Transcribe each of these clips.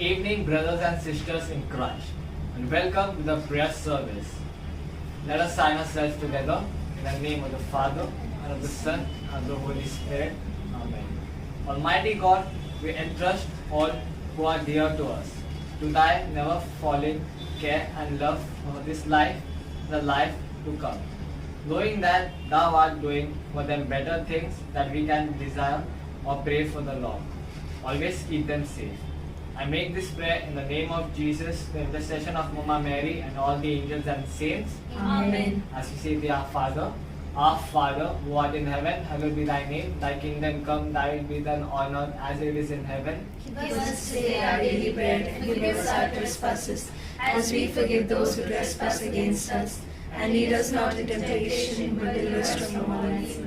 evening, brothers and sisters in Christ, and welcome to the prayer service. Let us sign ourselves together in the name of the Father, and of the Son, and of the Holy Spirit. Amen. Almighty God, we entrust all who are dear to us to thy never falling care and love for this life and the life to come, knowing that thou art doing for them better things that we can desire or pray for the Lord. Always keep them safe. I make this prayer in the name of Jesus, the intercession of Mama Mary and all the angels and saints. Amen. As we say the Our Father, who art in heaven, hallowed be thy name. Thy kingdom come, thy will be done on earth as it is in heaven. Give us today our daily bread, and forgive us our trespasses, as we forgive those who trespass against us. And lead us not into temptation, but deliver us from all evil.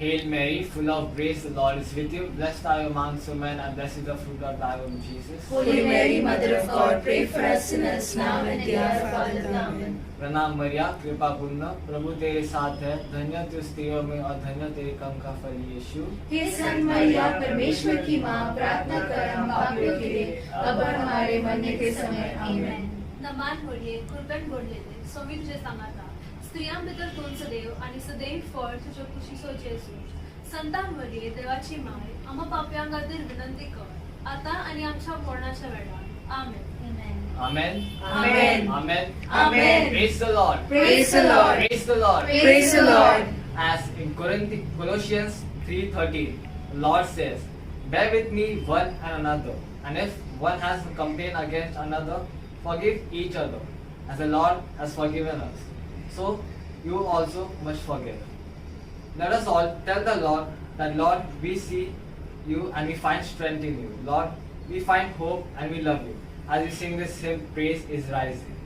Hail Mary, full of grace, the Lord is with you. Blessed are you amongst women, and blessed is the fruit of thy womb, Jesus. Holy Mary, Mother of God, pray for us sinners, now and at the hour of our death. Amen. प्रणाम मरिया, कृपा पूर्ण, प्रभु तेरे साथ है, धन्य तू स्त्रियों में और धन्य तेरे कम का फल यीशु। हे संत मरिया, परमेश्वर की माँ, प्रार्थना कर हम पापियों के लिए, अब और हमारे मरने के समय। आमीन। नमान होलिये, कुर्बन बोललेले, सोमी तुझे सांगाता, स्त्रियांबद्दल तोंड सदैव आणि सदैव फळ तुझ्या कुशीचो जेजू. संतांवरये देवाची माय, आम्हा पाप्यांखातीर विनंती कर, आता आणि आमच्या मरणाच्या वेळार. आमेन. Amen. Amen. Amen. Amen. Praise the Lord. Praise the Lord. Praise the Lord. Praise the Lord. As in Colossians 3:13, the Lord says, "Bear with me one and another, and if one has a complaint against another, forgive each other, as the Lord has forgiven us. So you also must forgive." Let us all tell the Lord that, Lord, we see you and we find strength in you. Lord, we find hope and we love you. As we sing this hymn, Praise is Rising.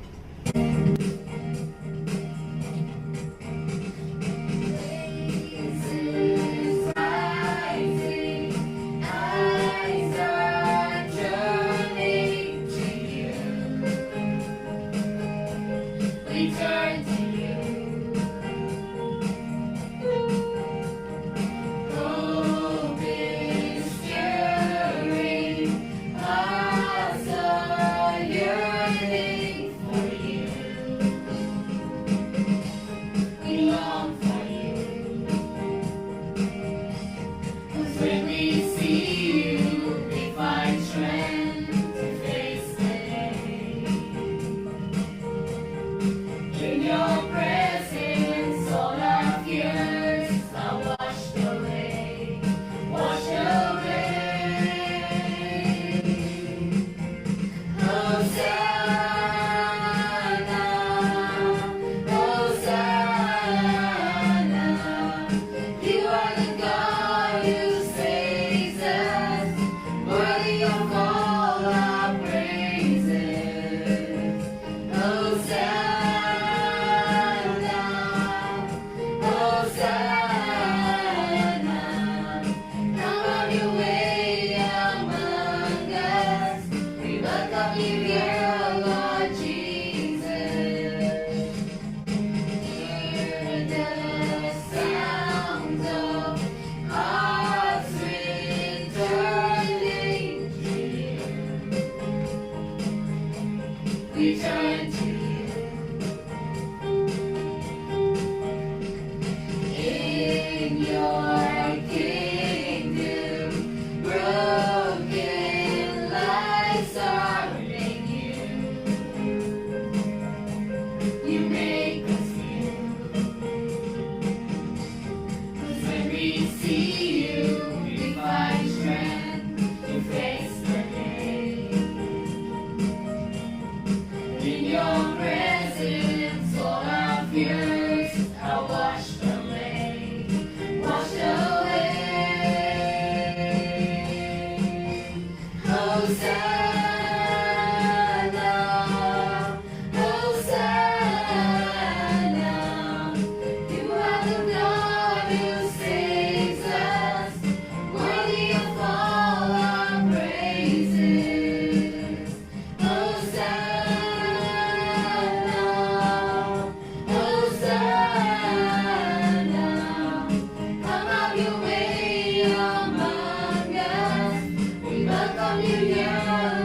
Come you, yeah.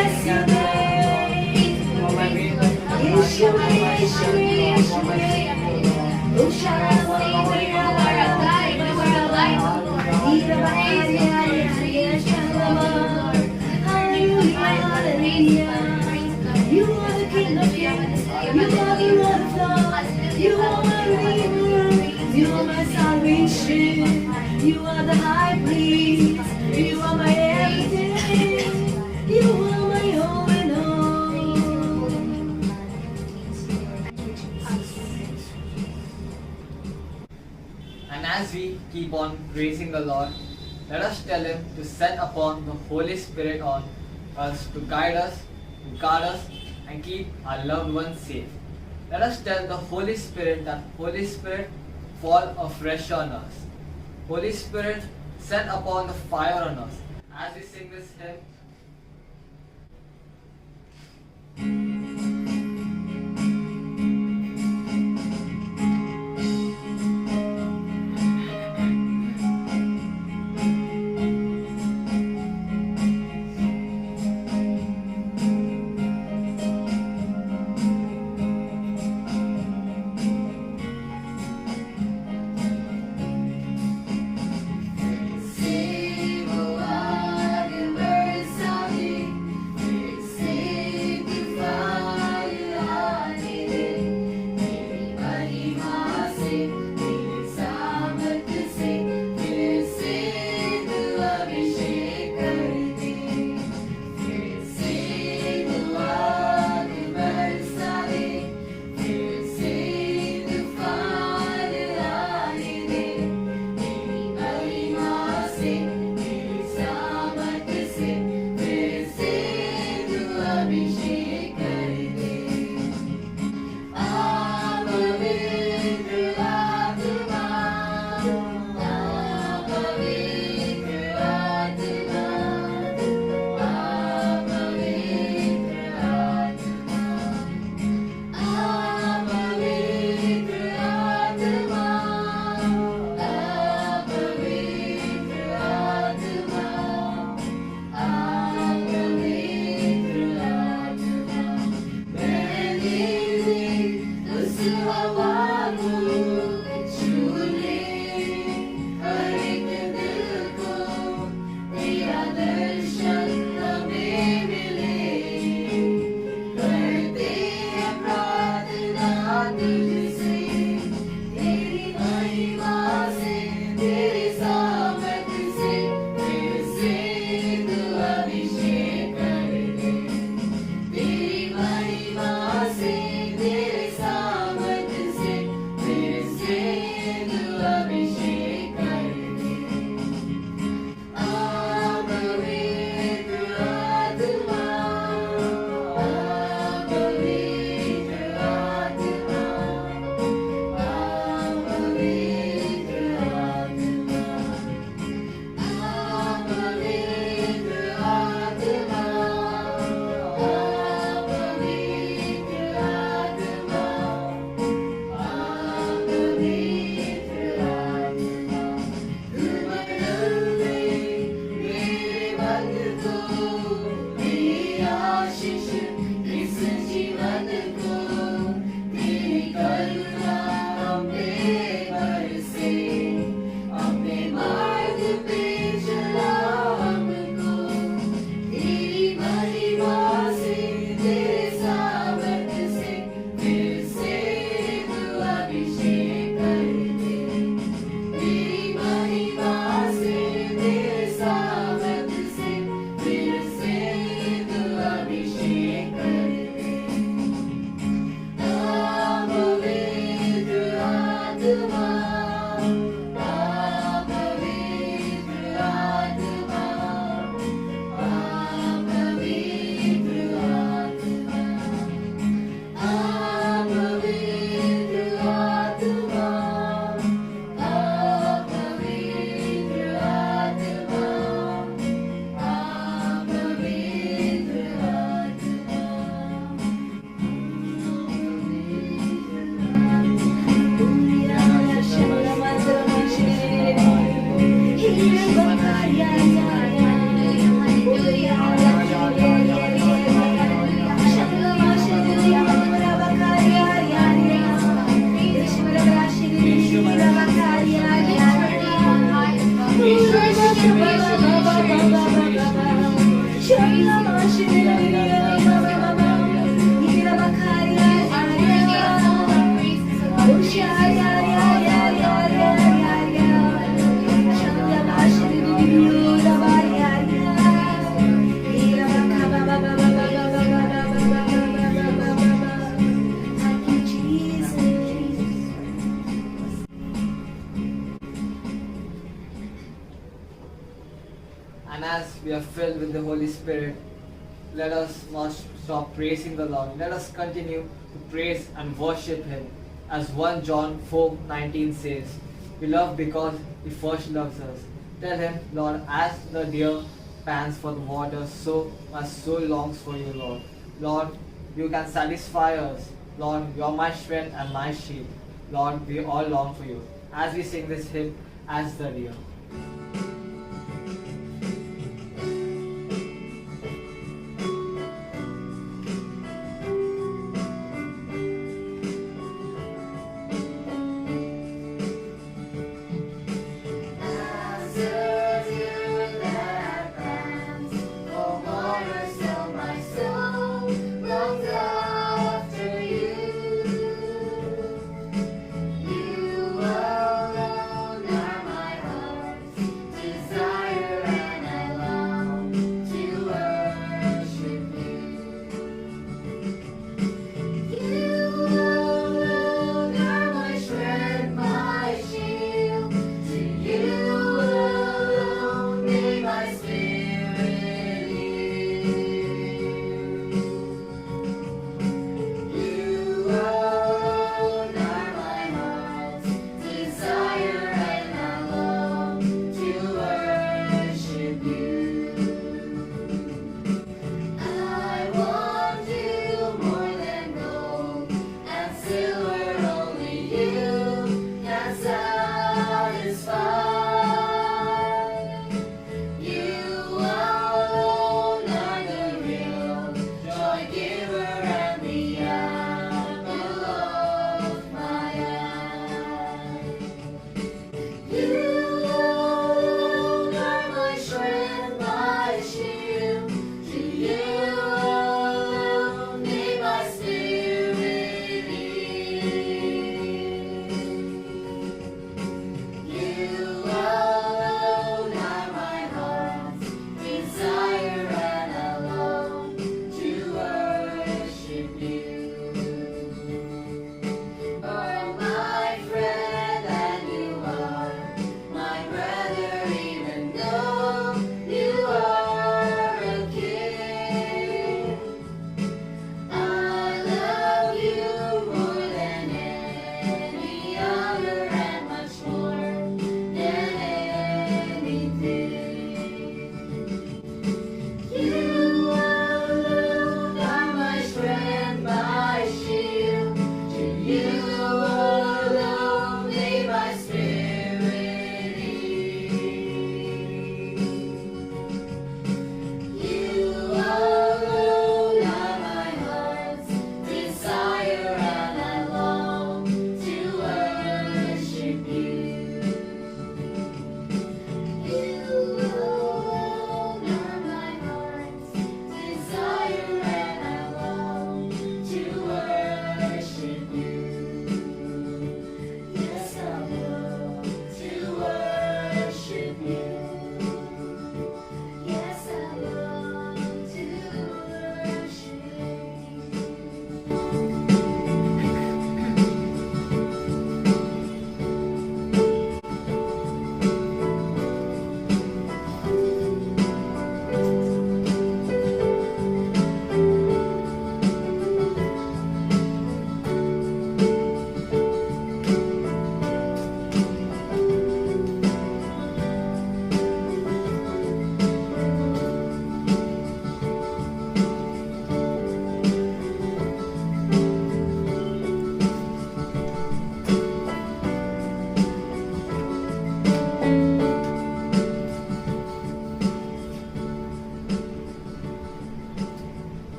bless your name. Yeshua, Yeshua, Yeshua. Oh, Shalom, You are a light, you are a light, Lord. Praise you, Lord. You are the King of Kings. You are the Lord of Lords. You are my Redeemer. You are my salvation. You are the High Priest. You are my everything. You are my all in all. And as we keep on praising the Lord, let us tell Him to send upon the Holy Spirit on us to guide us, to guard us, and keep our loved ones safe. Let us tell the Holy Spirit that Holy Spirit fall afresh on us. Holy Spirit, send upon the fire on us. As we sing this hymn, we are filled with the Holy Spirit, let us not stop praising the Lord. Let us continue to praise and worship Him. As 1 John 4:19 says, we love because He first loves us. Tell Him, Lord, as the deer pants for the water, so my soul longs for you, Lord. Lord, you can satisfy us. Lord, you are my strength and my shield. Lord, we all long for you. As we sing this hymn, as the deer.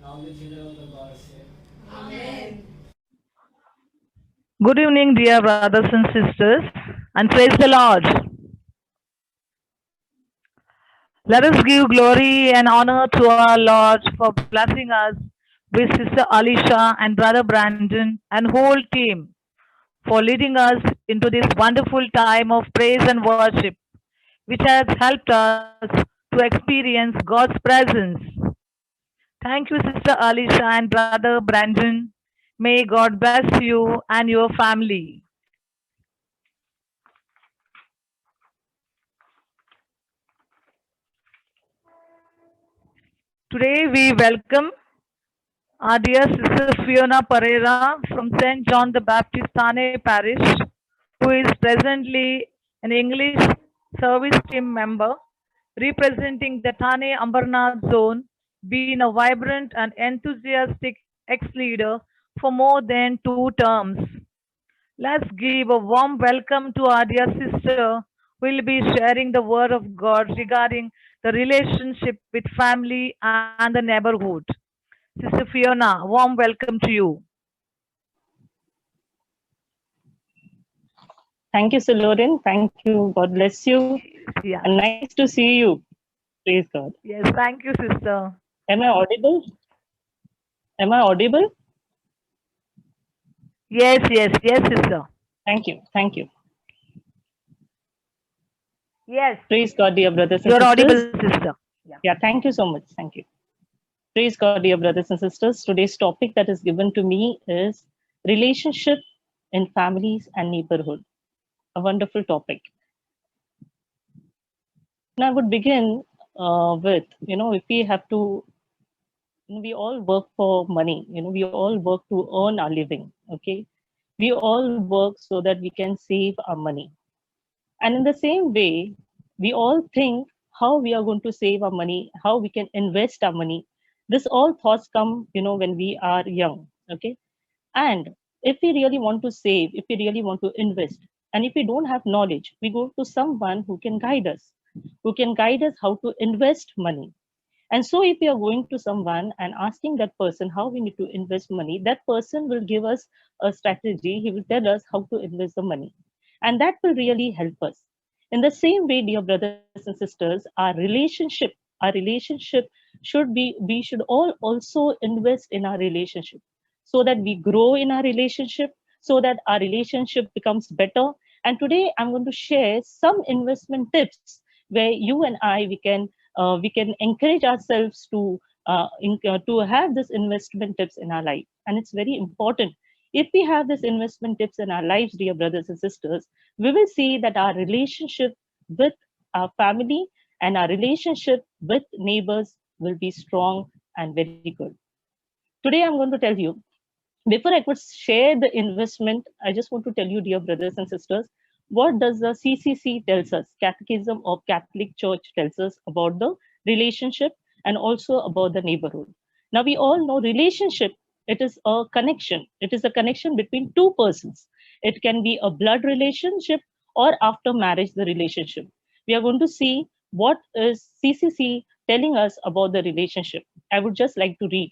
All the children of the God say, Amen. Good evening, dear brothers and sisters, and praise the Lord. Let us give glory and honor to our Lord for blessing us with Sister Alicia and Brother Brandon and whole team for leading us into this wonderful time of praise and worship, which has helped us to experience God's presence. Thank you, Sister Alicia and Brother Brandon. May God bless you and your family. Today we welcome our dear Sister Fiona Pereira from St. John the Baptist Thane Parish, who is presently an English service team member representing the Thane Ambernath zone, being a vibrant and enthusiastic ex-leader for more than 2 terms. Let's give a warm welcome to our dear sister who will be sharing the word of God regarding the relationship with family and the neighborhood. Sister Fiona, warm welcome to you. Thank you, Solorin. Thank you. God bless you. Yeah. And nice to see you. Praise God. Yes, thank you, sister. Am I audible? Am I audible? Yes, sister. Thank you. Thank you. Yes, Praise God, dear brothers and you're audible, sisters. sister. Yeah, thank you so much. Thank you. Praise God, dear brothers and sisters. Today's topic that is given to me is relationship in families and neighborhood. A wonderful topic. And I would begin with, if we have to, we all work for money, we all work to earn our living, okay? We all work so that we can save our money. And in the same way, we all think how we are going to save our money, how we can invest our money. This all thoughts come, when we are young, okay? And if we really want to save, if we really want to invest, and if we don't have knowledge, we go to someone who can guide us how to invest money. And so if we are going to someone and asking that person how we need to invest money, that person will give us a strategy. He will tell us how to invest the money. And that will really help us. In the same way, dear brothers and sisters, our relationship we should all also invest in our relationship so that we grow in our relationship, so that our relationship becomes better. And today I'm going to share some investment tips where you and I we can encourage ourselves to have this investment tips in our life. And it's very important. If we have this investment tips in our lives, dear brothers and sisters, we will see that our relationship with our family and our relationship with neighbors will be strong and very good. Today I'm going to tell you, before I could share the investment, I just want to tell you, dear brothers and sisters, what does the CCC tells us, Catechism of Catholic Church tells us about the relationship and also about the neighborhood. Now we all know relationship, it is a connection. It is a connection between two persons. It can be a blood relationship or after marriage, the relationship. We are going to see what is CCC telling us about the relationship. I would just like to read.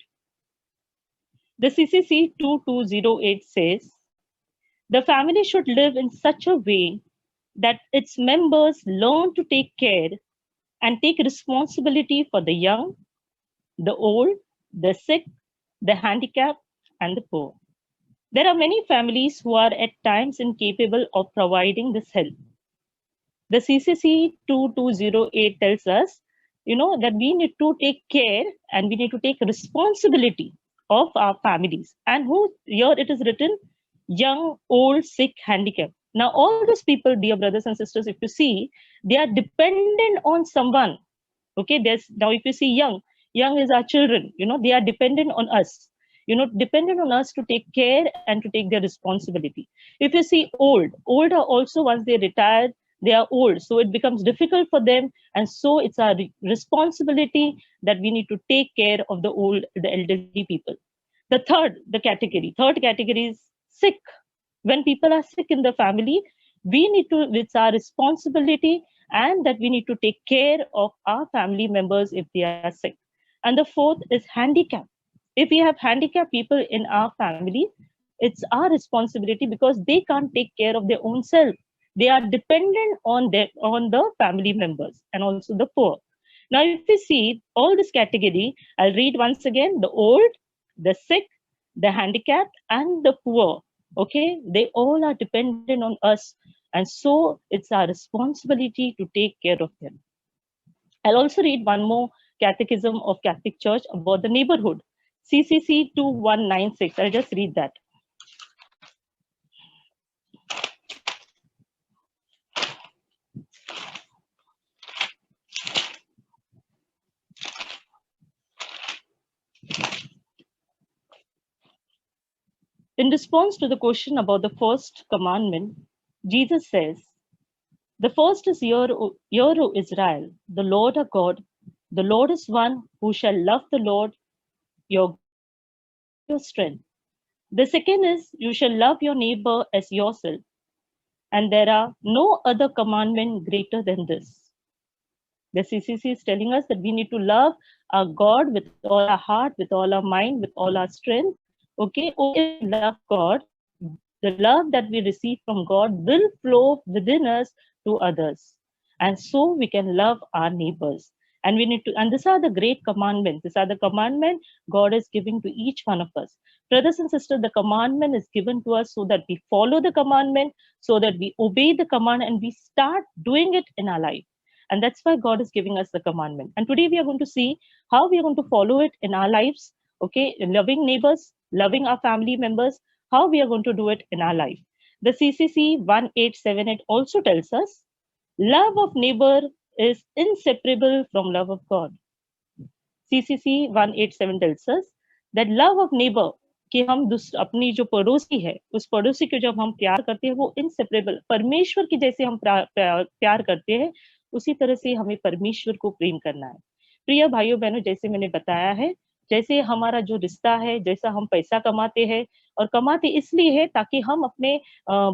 The CCC 2208 says, the family should live in such a way that its members learn to take care and take responsibility for the young, the old, the sick, the handicapped, and the poor. There are many families who are at times incapable of providing this help. The CCC 2208 tells us, that we need to take care and we need to take responsibility of our families. And who here it is written, young, old, sick, handicapped. Now, all these people, dear brothers and sisters, if you see, they are dependent on someone. Okay, now if you see young is our children, they are dependent on us, dependent on us to take care and to take their responsibility. If you see old are also, once they retire, they are old, so it becomes difficult for them. And so it's our responsibility that we need to take care of the elderly people. The third category is sick. When people are sick in the family, it's our responsibility and that we need to take care of our family members if they are sick. And the fourth is handicap. If we have handicapped people in our family, it's our responsibility because they can't take care of their own self. They are dependent on the family members. And also the poor. Now, if we see all this category, I'll read once again: the old, the sick, the handicapped, and the poor. Okay, they all are dependent on us, and so it's our responsibility to take care of them. I'll also read one more catechism of Catholic Church about the neighborhood, CCC 2196. I'll just read that. In response to the question about the first commandment, Jesus says, the first is, Hear, O Israel, the Lord our God, the Lord is one who shall love the Lord your strength. The second is, you shall love your neighbor as yourself. And there are no other commandment greater than this. The CCC is telling us that we need to love our God with all our heart, with all our mind, with all our strength. Okay, only if we love God, the love that we receive from God will flow within us to others. And so we can love our neighbors. And we need to, and these are the great commandments. These are the commandments God is giving to each one of us. Brothers and sisters, the commandment is given to us so that we follow the commandment, so that we obey the command and we start doing it in our life. And that's why God is giving us the commandment. And today we are going to see how we are going to follow it in our lives. Okay, loving neighbors, loving our family members, how we are going to do it in our life. The CCC 1878 also tells us, love of neighbor is inseparable from love of God. CCC 187 tells us that love of neighbor, कि हम अपनी जो पड़ोसी है उस पड़ोसी को जब हम प्यार करते हैं वो इनसेपरेबल, परमेश्वर की जैसे हम प्यार करते हैं उसी तरह से हमें परमेश्वर को प्रेम करना है। प्रिय भाइयों बहनों, जैसे मैंने बताया है, जैसे हमारा जो रिश्ता है, जैसा हम पैसा कमाते हैं और कमाते इसलिए है ताकि हम अपने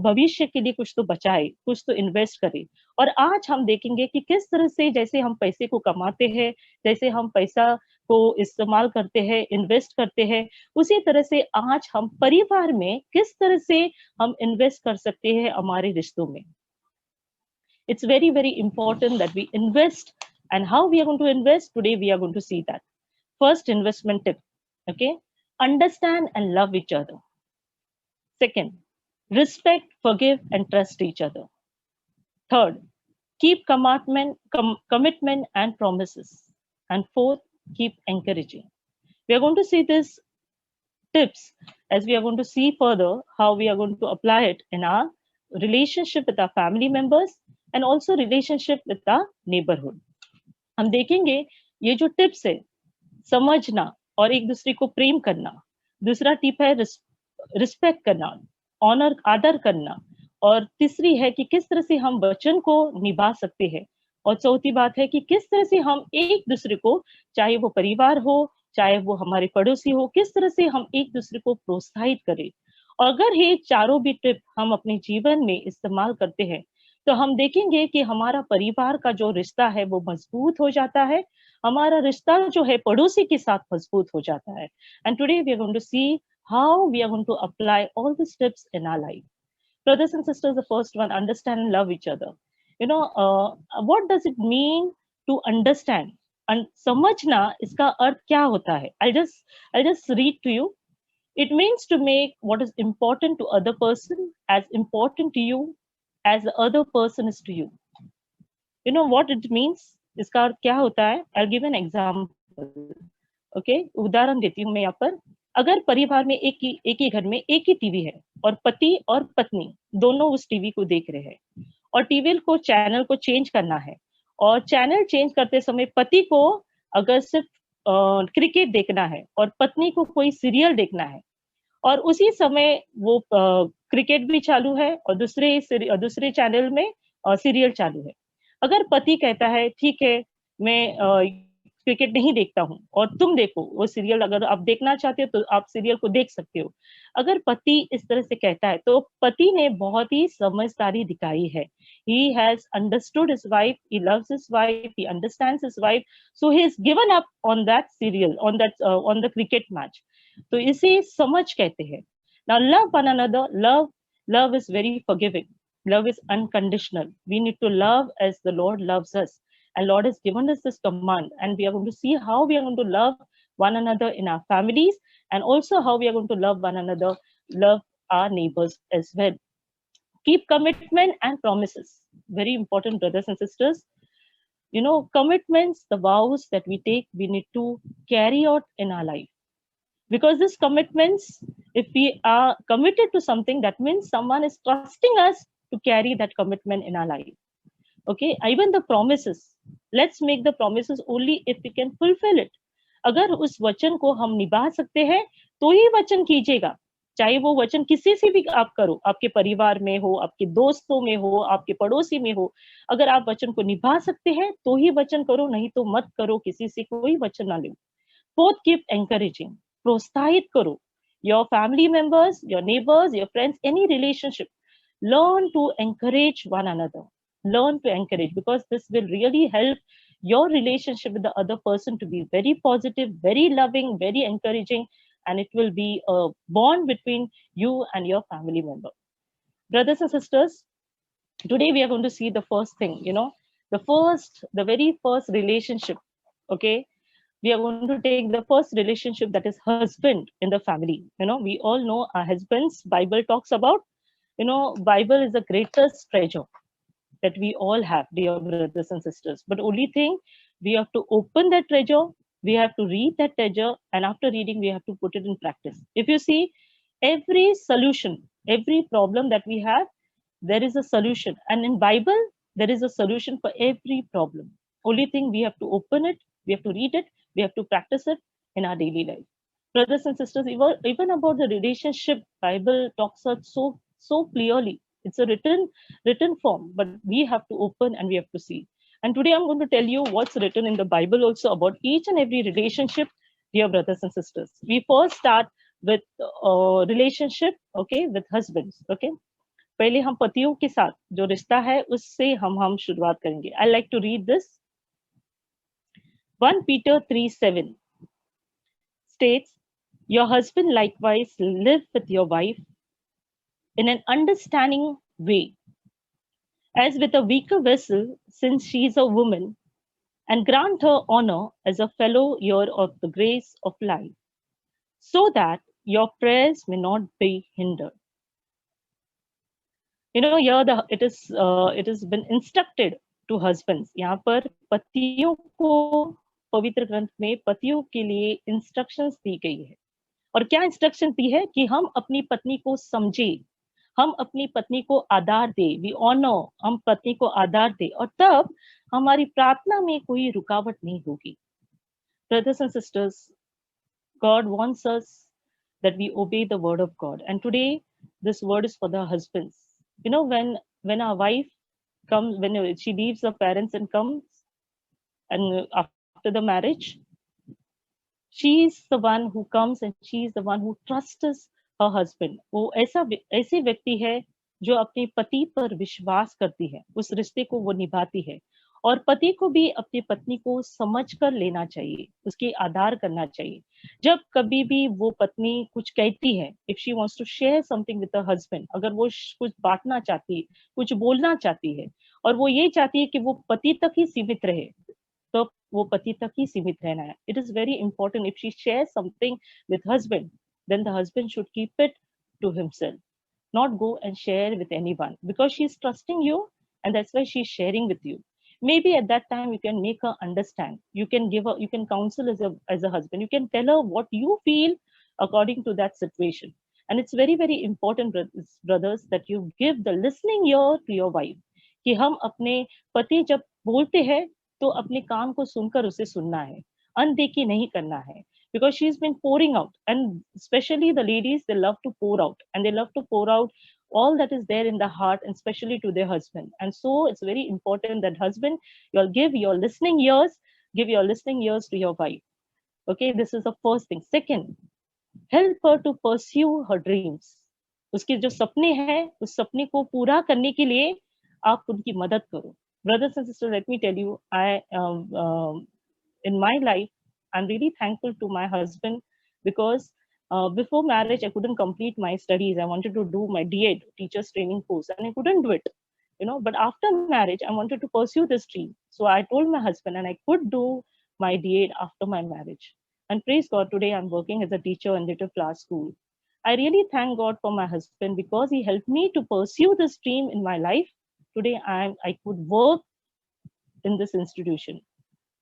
भविष्य के लिए कुछ तो बचाए, कुछ तो इन्वेस्ट करें। और आज हम देखेंगे कि किस तरह से जैसे हम पैसे को कमाते हैं, जैसे हम पैसा को इस्तेमाल करते हैं, इन्वेस्ट करते हैं, उसी तरह से आज हम परिवार में किस तरह से हम इन्वेस्ट कर सकते हैं हमारे रिश्तों में। It's very, very important that we invest, and how we are going to invest, today we are going to see that. First investment tip, okay? Understand and love each other. Second, respect, forgive, and trust each other. Third, keep commitment and promises. And fourth, keep encouraging. We are going to see these tips as we are going to see further how we are going to apply it in our relationship with our family members and also relationship with our neighborhood. हम देखेंगे ये जो tips है, समझना और एक दूसरे को प्रेम करना, दूसरा टिप है रिस्पेक्ट करना, ऑनर, आदर करना, और तीसरी है कि किस तरह से हम वचन को निभा सकते हैं, और चौथी बात है कि किस तरह से हम एक दूसरे को, चाहे वो परिवार हो, चाहे वो हमारे पड़ोसी हो, किस तरह से हम एक दूसरे को प्रोत्साहित करें। और अगर ये चारों भी टिप हम अपने जीवन में इस्तेमाल करते हैं तो हम देखेंगे कि हमारा परिवार का जो रिश्ता है वो मजबूत हो जाता है, हमारा रिश्ता जो है पड़ोसी के साथ मजबूत हो जाता है। And today we are going to see how we are going to apply all these tips in our life. Brothers and sisters, the first one, understand and love each other. You know, what does it mean to understand? And समझना इसका अर्थ क्या होता है? I'll just read to you. It means to make what is important to other person as important to you as the other person is to you. You know what it means? इसका अर्थ क्या होता है? I'll give an example. Okay, उदाहरण देती हूँ मैं यहाँ पर। अगर परिवार में एक ही घर में एक ही टीवी है और पति और पत्नी दोनों उस टीवी को देख रहे हैं और टीवी को चैनल को चेंज करना है, और चैनल चेंज करते समय पति को अगर सिर्फ क्रिकेट देखना है और पत्नी को कोई सीरियल देखना है, और उसी समय वो क्रिकेट भी चालू है और दूसरे चैनल में सीरियल चालू है। अगर पति कहता है ठीक है मैं क्रिकेट नहीं देखता हूँ और तुम देखो वो सीरियल, अगर आप देखना चाहते हो तो आप सीरियल को देख सकते हो, अगर पति इस तरह से कहता है तो पति ने बहुत ही समझदारी दिखाई है। He has understood his wife, he loves his wife, he understands his wife, so he has given up on that serial, on the cricket match. तो इसे समझ कहते हैं। Now love one another. Love is very forgiving. Love is unconditional. We need to love as the Lord loves us. And Lord has given us this command, and we are going to see how we are going to love one another in our families, and also how we are going to love one another, love our neighbors as well. Keep commitment and promises. Very important, brothers and sisters. You know, commitments, the vows that we take, we need to carry out in our life. Because these commitments, if we are committed to something, that means someone is trusting us to carry that commitment in our life. Okay, even the promises, let's make the promises only if we can fulfill it. अगर उस वचन को हम निभा सकते हैं तो ही वचन कीजिएगा, चाहे वो वचन किसी से भी आप करो, आपके परिवार में हो, आपके दोस्तों में हो, आपके पड़ोसी में हो, अगर आप वचन को निभा सकते हैं तो ही वचन करो, नहीं तो मत करो, किसी से कोई वचन ना लो. Both keep encouraging, प्रोत्साहित करो, your family members, your neighbors, your friends, any relationship, learn to encourage one another. Learn to encourage, because this will really help your relationship with the other person to be very positive, very loving, very encouraging, and it will be a bond between you and your family member. Brothers and sisters, today we are going to see the first thing, the very first relationship. Okay, we are going to take the first relationship, that is husband in the family. We all know our husbands. Bible talks about, Bible is the greatest treasure that we all have, dear brothers and sisters. But only thing, we have to open that treasure, we have to read that treasure, and after reading, we have to put it in practice. If you see, every solution, every problem that we have, there is a solution. And in Bible, there is a solution for every problem. Only thing, we have to open it, we have to read it, we have to practice it in our daily life. Brothers and sisters, even about the relationship, Bible talks us so clearly. It's a written form, but we have to open and we have to see. And today I'm going to tell you what's written in the Bible also about each and every relationship, dear brothers and sisters. We first start with relationship, okay, with husbands, okay. पहले हम पतियों के साथ जो रिश्ता है उससे हम शुरुआत करेंगे. I like to read this. 1 Peter 3:7 states, your husband likewise live with your wife in an understanding way, as with a weaker vessel, since she is a woman, and grant her honor as a fellow heir of the grace of life, so that your prayers may not be hindered. Here it has been instructed to husbands. यहाँ पर पतियों को पवित्र ग्रंथ में पतियों के लिए इंस्ट्रक्शंस दी गई है. और क्या इंस्ट्रक्शन दी है कि हम अपनी पत्नी को समझे, हम अपनी पत्नी को आधार दे, वी ऑनर, हम पत्नी को आधार दे, और तब हमारी प्रार्थना में कोई रुकावट नहीं होगी. Brothers and sisters, God wants us that we obey the word of God. And today, this word is for the husbands. When our wife comes, when she leaves her parents and comes, and after the marriage, she is the one who comes and she is the one who trusts her husband. वो ऐसी व्यक्ति है जो अपने पति पर विश्वास करती है, उस रिश्ते को वो निभाती है, और पति को भी अपनी पत्नी को समझ कर लेना चाहिए, उसकी आधार करना चाहिए. जब कभी भी वो पत्नी कुछ कहती है, if she wants to share something with her husband, अगर वो कुछ बांटना चाहती है, कुछ बोलना चाहती है, और वो ये चाहती है कि वो पति तक ही सीमित रहे, तो वो पति तक ही सीमित रहना है. It is very important. If she share something with husband, then the husband should keep it to himself, not go and share with anyone, because she's trusting you and that's why she's sharing with you. Maybe at that time you can make her understand, you can counsel as a husband, you can tell her what you feel according to that situation. And it's very, very important, brothers, that you give the listening ear to your wife, कि हम अपने पति जब बोलते हैं तो अपने कान को सुनकर उसे सुनना है, अनदेखी नहीं करना है, because she's been pouring out. And especially the ladies, they love to pour out, and they love to pour out all that is there in the heart, and especially to their husband. And so it's very important that husband, you'll give your listening ears to your wife. Okay, this is the first thing. Second, help her to pursue her dreams. उसके जो सपने हैं, उस सपने को पूरा करने के लिए आप उनकी मदद करो. Brothers and sisters, let me tell you, in my life, I'm really thankful to my husband, because before marriage, I couldn't complete my studies. I wanted to do my DED, teacher's training course, and I couldn't do it. But after marriage, I wanted to pursue this dream. So I told my husband, and I could do my D.Ed after my marriage. And praise God, today I'm working as a teacher in Little Flower School. I really thank God for my husband because he helped me to pursue this dream in my life. Today I could work in this institution.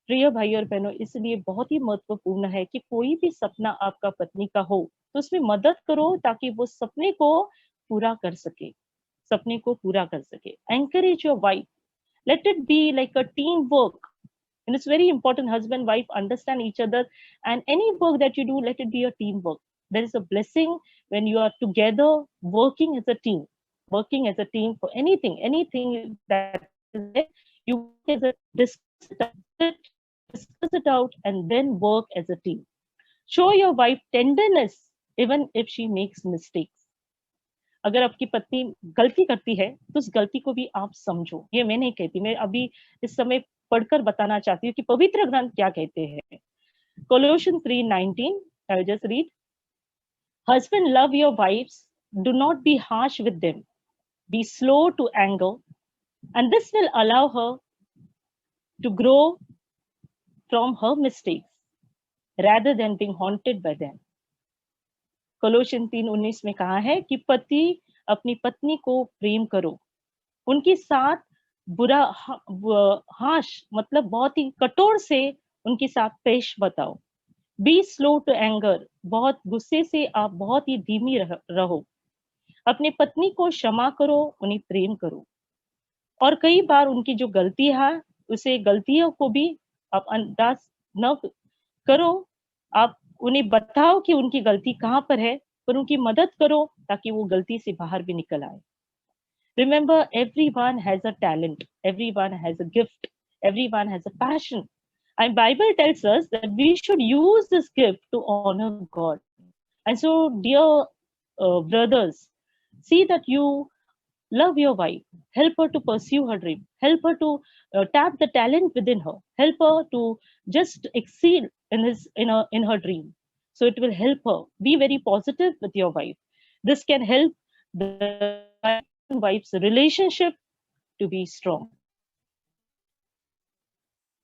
प्रिय भाई और बहनों, इसलिए बहुत ही महत्वपूर्ण है कि कोई भी सपना आपका पत्नी का हो तो उसमें मदद करो ताकि वो सपने को पूरा कर सके, सपने को पूरा कर सके. Encourage your wife. Let it be like a teamwork. And it's very important, husband, wife, understand each other. And any work that you do, let it be a teamwork. There is a blessing when you are together working as a team, working as a team for anything that is there. You work as a discuss it out, and then work as a team. Show your wife tenderness even if she makes mistakes. अगर आपकी पत्नी गलती करती है तो उस गलती को भी आप समझो. ये मैं नहीं कहती, मैं अभी इस समय पढ़कर बताना चाहती हूँ कि पवित्र ग्रंथ क्या कहते हैं. Colossians 3:19, I'll just read. Husband, love your wives, do not be harsh with them, be slow to anger, and this will allow her to grow from her mistakes rather than being haunted by them. Colossians 3:19 में कहा है कि पति अपनी पत्नी को प्रेम करो, उनके साथ बुरा हाश मतलब बहुत ही कठोर से उनके साथ पेश बताओ. बी स्लो टू एंगर, बहुत गुस्से से आप बहुत ही धीमी रहो. अपनी पत्नी को क्षमा करो, उन्हें प्रेम करो. और कई बार उनकी जो गलती है उसे गलतियों को भी आप अंदाज न करो, आप उन्हें बताओ कि उनकी गलती कहाँ पर है, पर उनकी मदद करो ताकि वो गलती से बाहर भी निकल आए. Remember, everyone has a talent, everyone has a gift, everyone has a passion. And Bible tells us that we should use this gift to honor God. And so, dear brothers, see that you love your wife, help her to pursue her dream, help her to tap the talent within her, help her to just exceed in her dream. So it will help her. Be very positive with your wife. This can help the wife's relationship to be strong.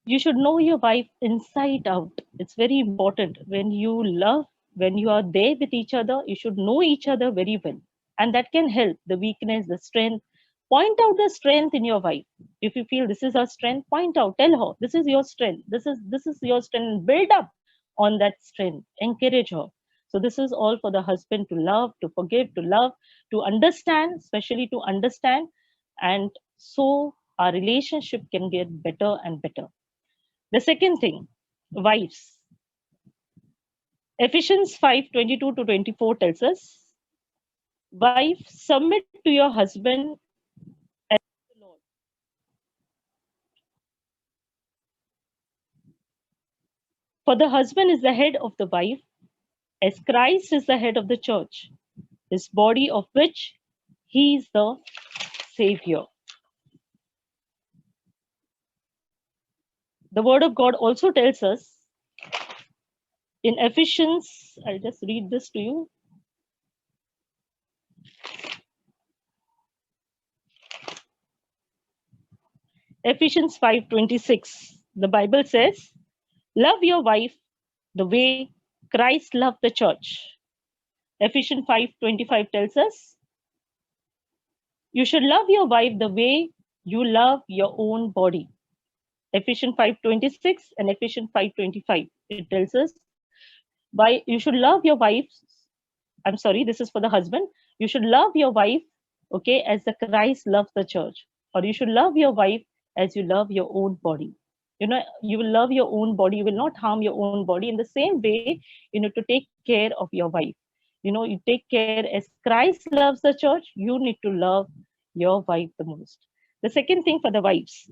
You should know your wife inside out. It's very important. When you love, when you are there with each other, you should know each other very well. And that can help the weakness, the strength. Point out the strength in your wife. If you feel this is her strength, point out, tell her, this is your strength. This is your strength. Build up on that strength. Encourage her. So this is all for the husband to love, to forgive, to love, to understand, especially to understand. And so our relationship can get better and better. The second thing, wives. Ephesians 5:22-24 tells us, wife, submit to your husband as the Lord. For the husband is the head of the wife, as Christ is the head of the church, his body of which he is the Savior. The word of God also tells us in Ephesians, I'll just read this to you. Ephesians 5:26, the Bible says, love your wife the way Christ loved the church. Ephesians 5:25 tells us, you should love your wife the way you love your own body. Ephesians 5:26 and Ephesians 5:25, it tells us, you should love your wife. I'm sorry, this is for the husband. You should love your wife, okay, as the Christ loves the church. Or you should love your wife as you love your own body. You will love your own body. You will not harm your own body. In the same way, to take care of your wife. You take care as Christ loves the church. You need to love your wife the most. The second thing for the wives,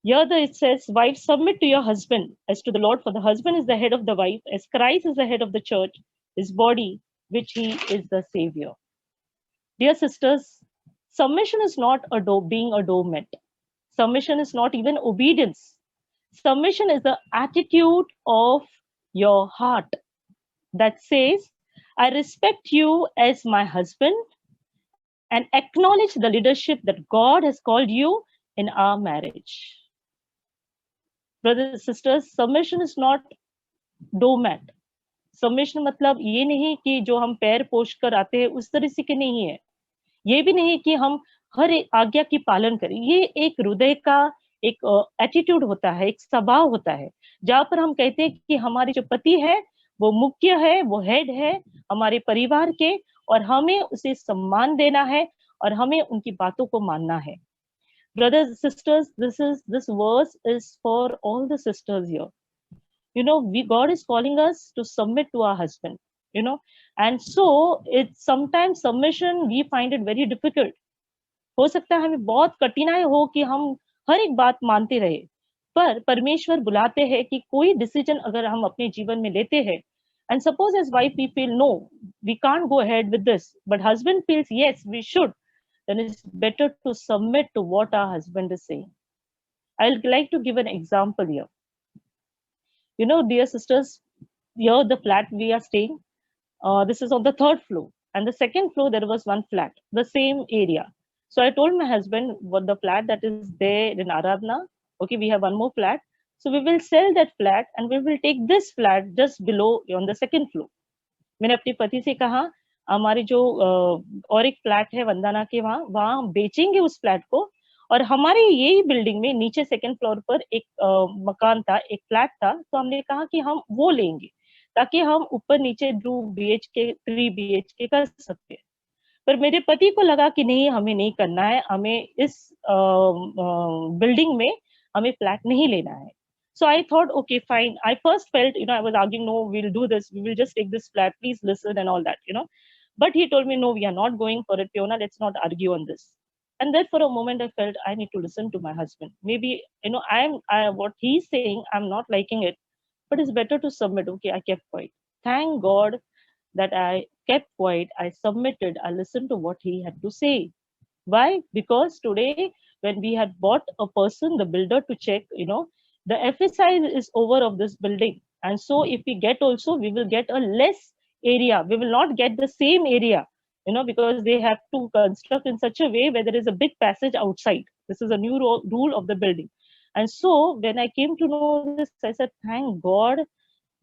here it says, wives, submit to your husband as to the Lord, for the husband is the head of the wife, as Christ is the head of the church, his body, which he is the Savior. Dear sisters, submission is not being a doormat. Submission is not even obedience. Submission is the attitude of your heart that says, I respect you as my husband, and acknowledge the leadership that God has called you in our marriage. Brothers and sisters, submission is not doormat. Submission मतलब ये नहीं कि जो हम पैर पोष कर आते हैं उस तरह से के नहीं है. ये भी नहीं कि हम हर एक आज्ञा की पालन करें. ये एक हृदय का एक एटीट्यूड होता है, एक स्वभाव होता है, जहाँ पर हम कहते हैं कि हमारे जो पति है वो मुख्य है, वो हेड है हमारे परिवार के, और हमें उसे सम्मान देना है और हमें उनकी बातों को मानना है. Brothers and sisters, this verse is for all the sisters here. You know, God is calling us to submit to our husband, you know, and so it's sometimes submission we find it very difficult. हो सकता है हमें बहुत कठिनाई हो कि हम हर एक बात मानते रहे, पर परमेश्वर बुलाते हैं कि कोई डिसीजन अगर हम अपने जीवन में लेते हैं, and suppose as wife we feel no, we can't go ahead with this, but husband feels yes, we should, then it's better to submit to what our husband is saying. I'll like to give an example here. You know, dear sisters, here the flat we are staying, this is on the 3rd floor, and the 2nd floor there was one flat, the same area. So I told my husband, what the flat that is there in Aradhana, okay, we have one more flat, so we will sell that flat and we will take this flat just below on the 2nd floor. मैंने अपने पति से कहा हमारे जो और एक flat है वंदना के वहाँ हम बेचेंगे उस फ्लैट को, और हमारी यही बिल्डिंग में नीचे 2nd फ्लोर पर एक मकान था, एक फ्लैट था, तो हमने कहा कि हम वो लेंगे ताकि हम ऊपर नीचे 2 BHK 3 BHK कर सकते हैं. पर मेरे पति को लगा कि नहीं, हमें नहीं करना है, हमें इस बिल्डिंग में हमें फ्लैट नहीं लेना है. So I thought, okay, fine. I first felt, you know, I was arguing, no, we'll do this. We will just take this flat. Please listen and all that, you know. But he told me, no, we are not going for it, Fiona. Let's not argue on this. And then for a moment, I felt I need to listen to my husband. Maybe, you know, what he's saying, I'm not liking it, but it's better to submit. Okay, I kept quiet. Thank God that I kept quiet. I submitted. I listened to what he had to say. Why? Because today, when we had bought a person, the builder, to check, you know, the FSI is over of this building. And so if we get also, we will get a less area. We will not get the same area, you know, because they have to construct in such a way where there is a big passage outside. This is a new rule of the building. And so when I came to know this, I said, thank God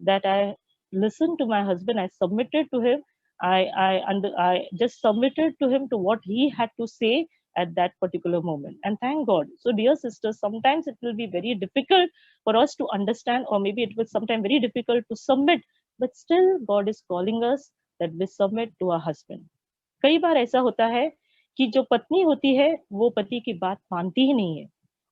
that I listened to my husband. I submitted to him. I just submitted to him to what he had to say at that particular moment. And thank God. So dear sisters, sometimes it will be very difficult for us to understand, or maybe it will sometimes very difficult to submit, but still God is calling us that we submit to our husband. कई बार ऐसा होता है कि जो पत्नी होती है वो पति की बात मानती ही नहीं है,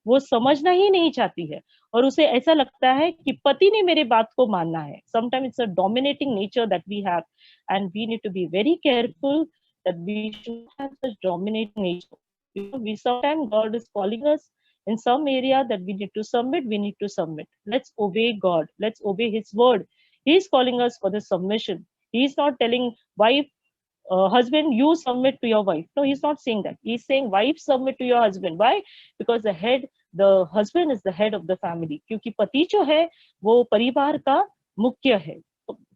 वो समझना ही नहीं चाहती है, और उसे ऐसा लगता है कि पति ने मेरे बात को मानना है. Sometimes it's a dominating nature that we have, and we need to be very careful that we should have such dominating nature. You know, sometimes God is calling us in some area that we need to submit, we need to submit. Let's obey God. Let's obey his word. He is calling us for the submission. He is not telling wife, husband, you submit to your wife. No, he's not saying that. He's saying wife, submit to your husband. Why? Because the husband is the head of the family. क्योंकि पति जो है वो परिवार का मुख्य है,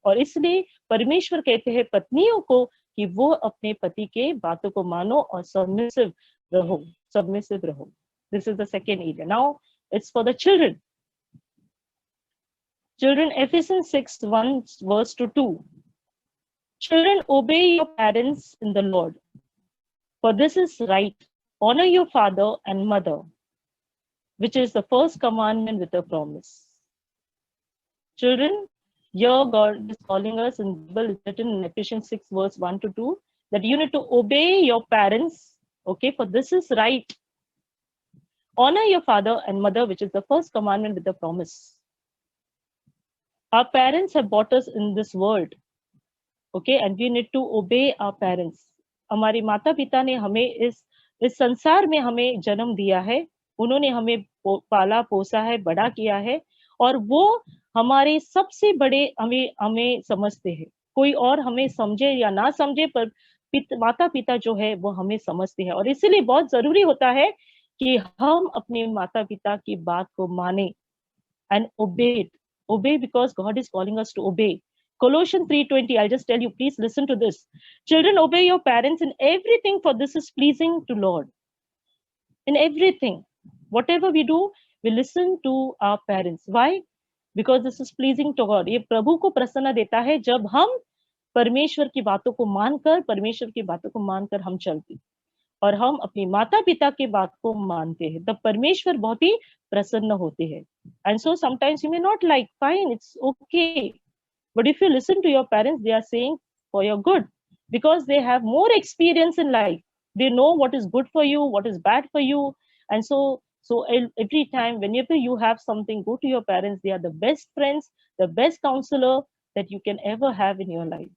और इसलिए परमेश्वर कहते हैं पत्नियों को कि वो अपने पति के बातों को मानो और submissive रहो. This is the second area. Now it's for the children. Children, Ephesians 6:1 verse to 2. Children, obey your parents in the Lord, for this is right. Honor your father and mother, which is the first commandment with a promise. Children, here God is calling us, in the Bible is written in Ephesians 6 verse 1 to 2, that you need to obey your parents, okay, for this is right. Honor your father and mother, which is the first commandment with a promise. Our parents have brought us in this world, okay, and we need to obey our parents. हमारे माता पिता ने हमें इस संसार में हमें जन्म दिया है, उन्होंने हमें पाला पोसा है, बड़ा किया है, और वो हमारे सबसे बड़े हमें समझते हैं. कोई और हमें समझे या ना समझे, पर माता पिता जो है वो हमें समझते हैं, और इसीलिए बहुत जरूरी होता है कि हम अपने माता पिता की बात को माने and obey it. Obey because God is calling us to obey. Colossians 3:20, I'll just tell you, please listen to this. Children, obey your parents in everything, for this is pleasing to Lord. In everything, whatever we do, we listen to our parents. Why? Because this is pleasing to God. ये प्रभु को प्रसन्न देता है जब हम परमेश्वर की बातों को मानकर हम चलते और हम अपनी माता पिता की बात को मानते हैं, तब परमेश्वर बहुत ही प्रसन्न होते हैं. And so sometimes you may not like, fine, it's okay. But if you listen to your parents, they are saying for your good, because they have more experience in life. They know what is good for you, what is bad for you. And so every time, whenever you have something, go to your parents. They are the best friends, the best counselor that you can ever have in your life.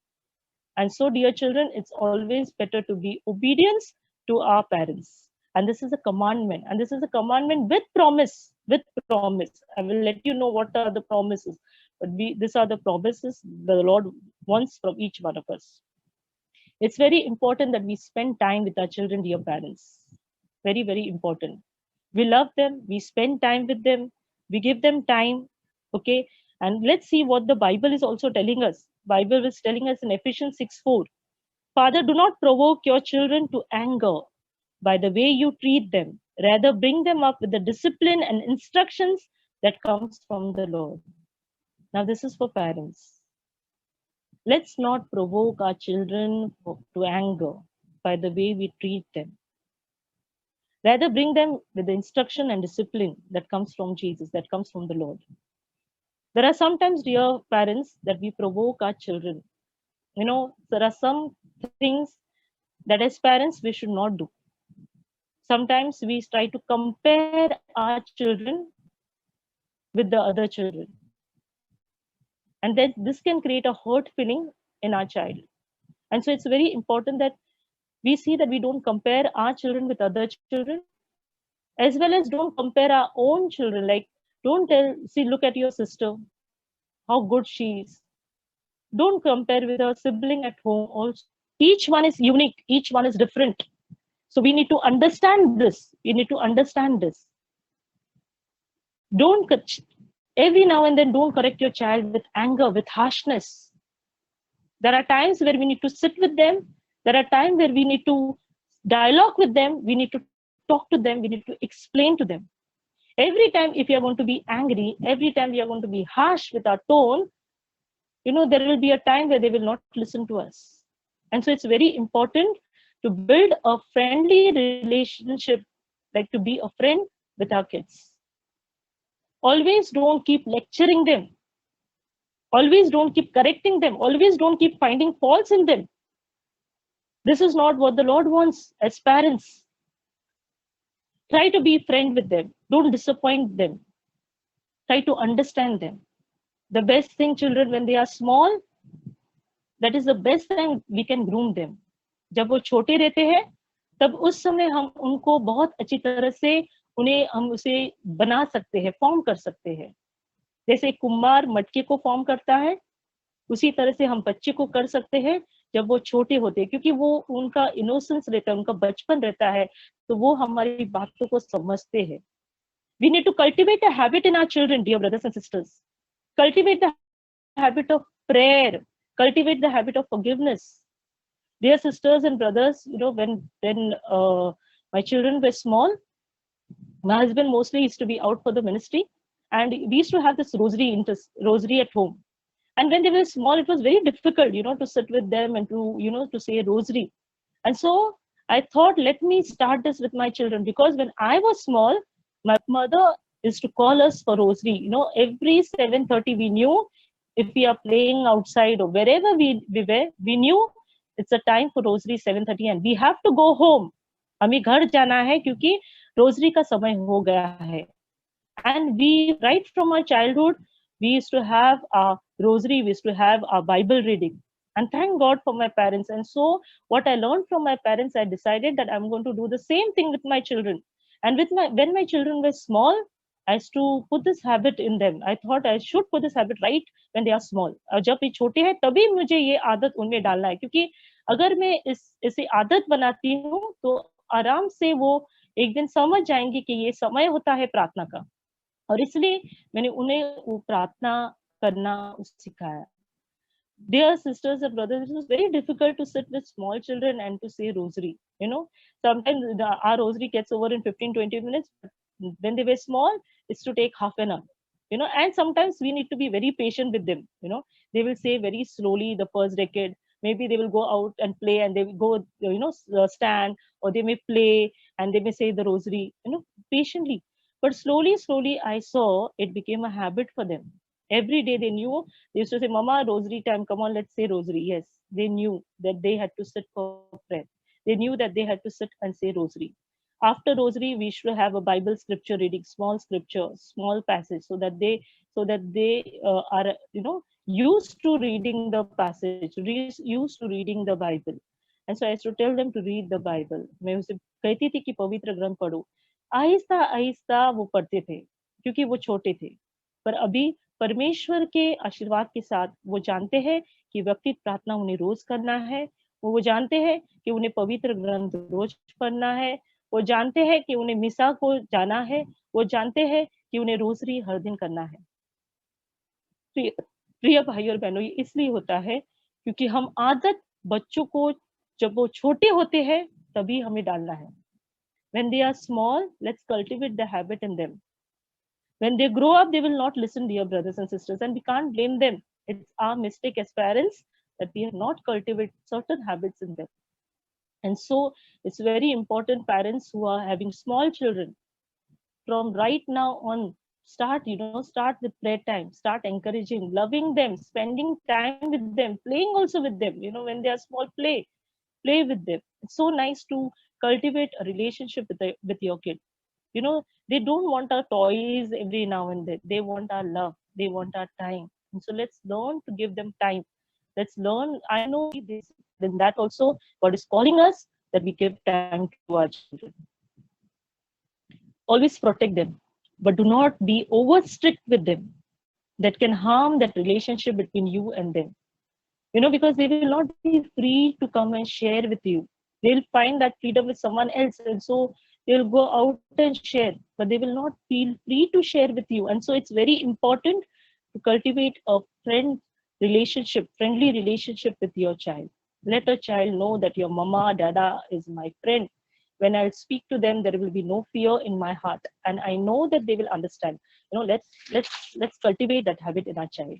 And so, dear children, it's always better to be obedient to our parents. And this is a commandment. And this is a commandment with promise. With promise. I will let you know what are the promises. But these are the promises the Lord wants from each one of us. It's very important that we spend time with our children, dear parents. Very, very important. We love them. We spend time with them. We give them time. Okay. And let's see what the Bible is also telling us. Bible is telling us in Ephesians 6:4. Father, do not provoke your children to anger by the way you treat them. Rather, bring them up with the discipline and instructions that comes from the Lord. Now, this is for parents. Let's not provoke our children to anger by the way we treat them. Rather, bring them with the instruction and discipline that comes from Jesus, that comes from the Lord. There are sometimes, dear parents, that we provoke our children. You know, there are some things that as parents we should not do. Sometimes we try to compare our children with the other children. And then this can create a hurt feeling in our child. And so it's very important that we see that we don't compare our children with other children, as well as don't compare our own children. Like, don't look at your sister, how good she is. Don't compare with her sibling at home also. Each one is unique. Each one is different. So we need to understand this. Don't every now and then don't correct your child with anger, with harshness. There are times where we need to sit with them. There are times where we need to dialogue with them. We need to talk to them. We need to explain to them. Every time if you are going to be angry, every time we are going to be harsh with our tone, there will be a time where they will not listen to us. And so it's very important to build a friendly relationship, like to be a friend with our kids. Always don't keep lecturing them. Always don't keep correcting them. Always don't keep finding faults in them. This is not what the Lord wants as parents. Try to be friend with them. Don't disappoint them. Try to understand them. The best thing, children, when they are small, that is the best time we can groom them. जब वो छोटे रहते हैं, तब उस समय हम उनको बहुत अच्छी तरह से हम उसे बना सकते हैं, फॉर्म कर सकते हैं. जैसे कुम्हार मटके को फॉर्म करता है, उसी तरह से हम बच्चे को कर सकते हैं जब वो छोटे होते हैं, क्योंकि वो उनका इनोसेंस रहता है, उनका बचपन रहता है, तो वो हमारी बातों को समझते हैं. We need to cultivate a habit in our children, dear brothers and sisters. Cultivate the habit of prayer. Cultivate the habit of forgiveness. Dear sisters and brothers, when my children were small, my husband mostly used to be out for the ministry, and we used to have this rosary at home. And when they were small, it was very difficult, to sit with them and to say a rosary. And so I thought, let me start this with my children, because when I was small, my mother used to call us for rosary. Every 7:30 we knew if we are playing outside or wherever we were, we knew it's a time for rosary 7:30 and we have to go home. हमें घर जाना है क्योंकि rosary का समय हो गया है. And we, right from our childhood, we used to have our rosary, we used to have our Bible reading. And thank God for my parents. And so what I learned from my parents, I decided that I'm going to do the same thing with my children. And when my children were small, I used to put this habit in them. I thought I should put this habit right when they are small. और जब ये छोटे हैं तभी मुझे ये आदत उनमें डालना है, क्योंकि अगर मैं इसे आदत बनाती हूँ तो आराम से वो एक दिन समझ जाएंगे कि ये समय होता है प्रार्थना का. और इसलिए मैंने उन्हें वो प्रार्थना करना सिखाया. Dear sisters and brothers, it was very difficult to sit with small children and to say rosary. Sometimes our rosary gets over in 15-20 minutes. When they were small, it's to take half an hour. And sometimes we need to be very patient with them. They will say very slowly the first decade. Maybe they will go out and play, and they will go, stand, or they may play and they may say the rosary, patiently. But slowly, slowly, I saw it became a habit for them. Every day they knew. They used to say, Mama, rosary time, come on, let's say rosary. Yes, they knew that they had to sit for prayer. They knew that they had to sit and say rosary. After rosary, we should have a Bible scripture reading, small scripture, small passage, so that they are, used to reading the passage, used to reading the Bible. And so I used to tell them to read the Bible. मैं उसे कहती थी कि पवित्र ग्रंथ पढ़ो. आहिस्ता आहिस्ता वो पढ़ते थे, क्योंकि वो छोटे थे. पर अभी परमेश्वर के आशीर्वाद के साथ वो जानते हैं कि व्यक्तिगत प्रार्थना उन्हें रोज करना है. वो जानते हैं कि उन्हें पवित्र ग्रंथ रोज पढ़ना है. वो जानते हैं कि उन्हें मिसा को जाना है. वो जानते हैं कि उन्हें रोजरी हर दिन करना है. प्रिय प्रिय भाई और बहनों, ये इसलिए होता है क्योंकि हम आदत बच्चों को जब वो छोटे होते हैं तभी हमें डालना है. When they are small, let's cultivate the habit in them. When they grow up, they will not listen, dear brothers and sisters, and we can't blame them. It's our mistake as parents that we have not cultivated certain habits in them. And so it's very important, parents who are having small children, from right now on, start with prayer time, start encouraging, loving them, spending time with them, playing also with them. When they are small, play with them. It's so nice to cultivate a relationship with your kid. They don't want our toys every now and then. They want our love. They want our time. And so let's learn to give them time. Let's learn. I know this, then that also God is calling us that we give time to our children. Always protect them, but do not be over strict with them. That can harm that relationship between you and them. Because they will not be free to come and share with you. They'll find that freedom with someone else. And so they'll go out and share, but they will not feel free to share with you. And so it's very important to cultivate a friendly relationship with your child. Let a child know that your mama, dada is my friend. When I'll speak to them, there will be no fear in my heart. And I know that they will understand. Let's cultivate that habit in our child.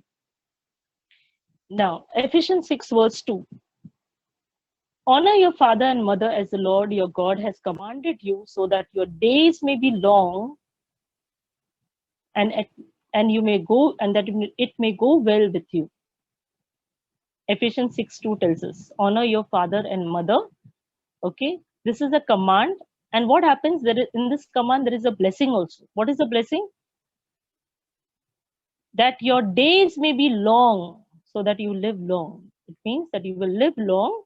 Now, Ephesians 6 verse 2. Honor your father and mother as the Lord your God has commanded you, so that your days may be long and you may go, and that it may go well with you. Ephesians 6:2 tells us, honor your father and mother. Okay, this is a command. And what happens? In this command, there is a blessing also. What is the blessing? That your days may be long, so that you live long. It means that you will live long,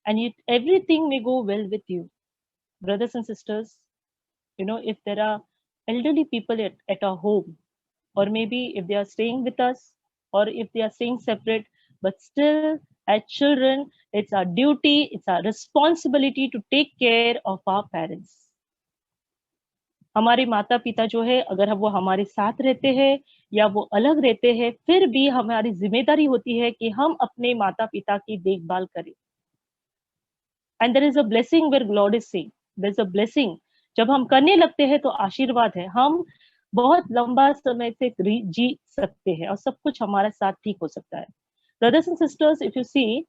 and everything may go well with you. Brothers and sisters, if there are elderly people at our home, or maybe if they are staying with us, or if they are staying separate, but still as children, it's our duty, it's our responsibility to take care of our parents. हमारे माता पिता जो है, अगर वो हमारे साथ रहते हैं या वो अलग रहते हैं, फिर भी हमारी जिम्मेदारी होती है कि हम अपने माता पिता की देखभाल करें. And there is a blessing where Lord is saying, there's a blessing. जब हम करने लगते हैं तो आशीर्वाद है. हम बहुत लंबा समय से जी सकते हैं और सब कुछ हमारे साथ ठीक हो सकता है. Brothers and sisters, if you see,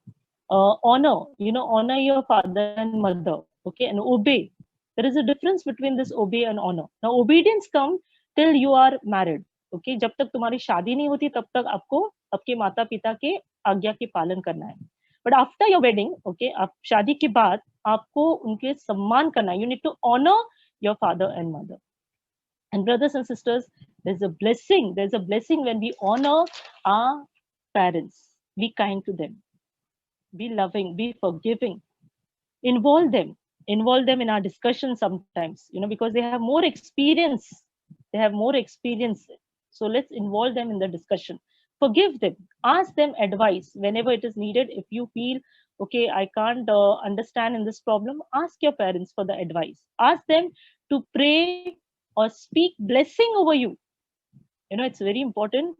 honor your father and mother, okay, and obey. There is a difference between this obey and honor. Now, obedience comes till you are married. Okay, जब तक तुम्हारी शादी नहीं होती तब तक आपको आपके माता पिता के आज्ञा के पालन करना है. But after your wedding, okay, आप शादी के बाद आपको उनके सम्मान करना है. You need to honor your father and mother. And brothers and sisters, there's a blessing. There's a blessing when we honor our parents. Be kind to them. Be loving. Be forgiving. Involve them in our discussion sometimes, because they have more experience. So let's involve them in the discussion. Forgive them. Ask them advice whenever it is needed. If you feel, okay, I can't understand in this problem, ask your parents for the advice. Ask them to pray or speak blessing over you. It's very important.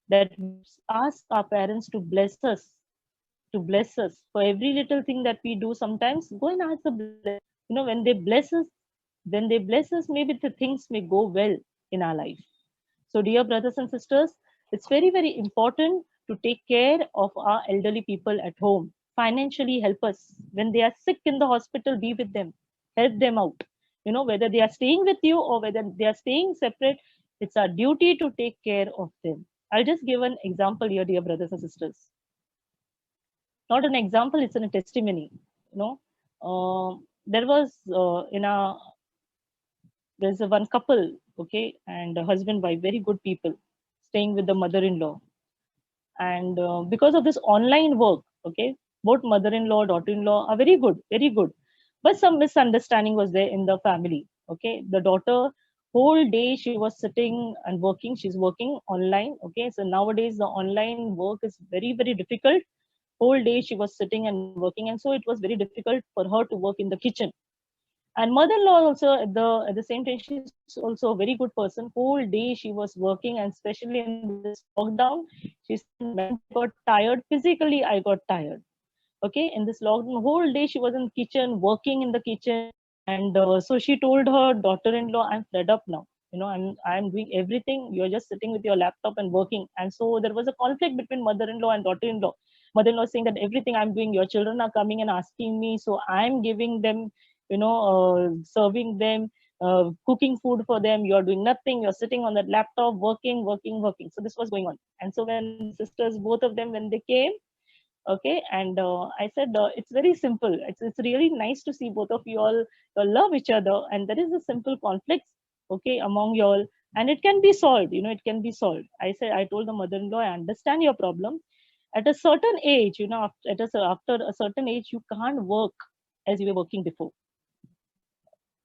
that we ask our parents to bless us for every little thing that we do. Sometimes go and ask the blessing. You know, when they bless us, maybe the things may go well in our life. So, dear brothers and sisters, it's very, very important to take care of our elderly people at home. Financially help us. When they are sick in the hospital, be with them, help them out. You know, whether they are staying with you or whether they are staying separate, it's our duty to take care of them. I'll just give an example here, dear brothers and sisters. Not an example, it's a testimony. You know, there was in a there's a one couple, okay, and a husband wife, very good people, staying with the mother-in-law, and because of this online work, okay, both mother-in-law, daughter-in-law are very good, but some misunderstanding was there in the family. Okay, the daughter whole day she was sitting and working. She's working online. Okay, so nowadays the online work is very, very difficult. Whole day she was sitting and working, and so it was very difficult for her to work in the kitchen. And mother-in-law also at the same time, she's also a very good person. Whole day she was working, and especially in this lockdown, she said, mentally I got tired, physically I got tired. Okay, in this lockdown, whole day she was in the kitchen, working in the kitchen. And so she told her daughter-in-law, I'm fed up now. You know, I'm doing everything. You're just sitting with your laptop and working. And so there was a conflict between mother-in-law and daughter-in-law. Mother-in-law saying that everything I'm doing, your children are coming and asking me, so I'm giving them, serving them, cooking food for them. You're doing nothing. You're sitting on that laptop, working, working, working. So this was going on. And so when sisters, both of them, when they came, okay, and I said, it's very simple. It's really nice to see both of you all love each other, and there is a simple conflict, okay, among you all, and it can be solved. You know, it can be solved. I told the mother-in-law, I understand your problem. At a certain age, you know, after a certain age, you can't work as you were working before.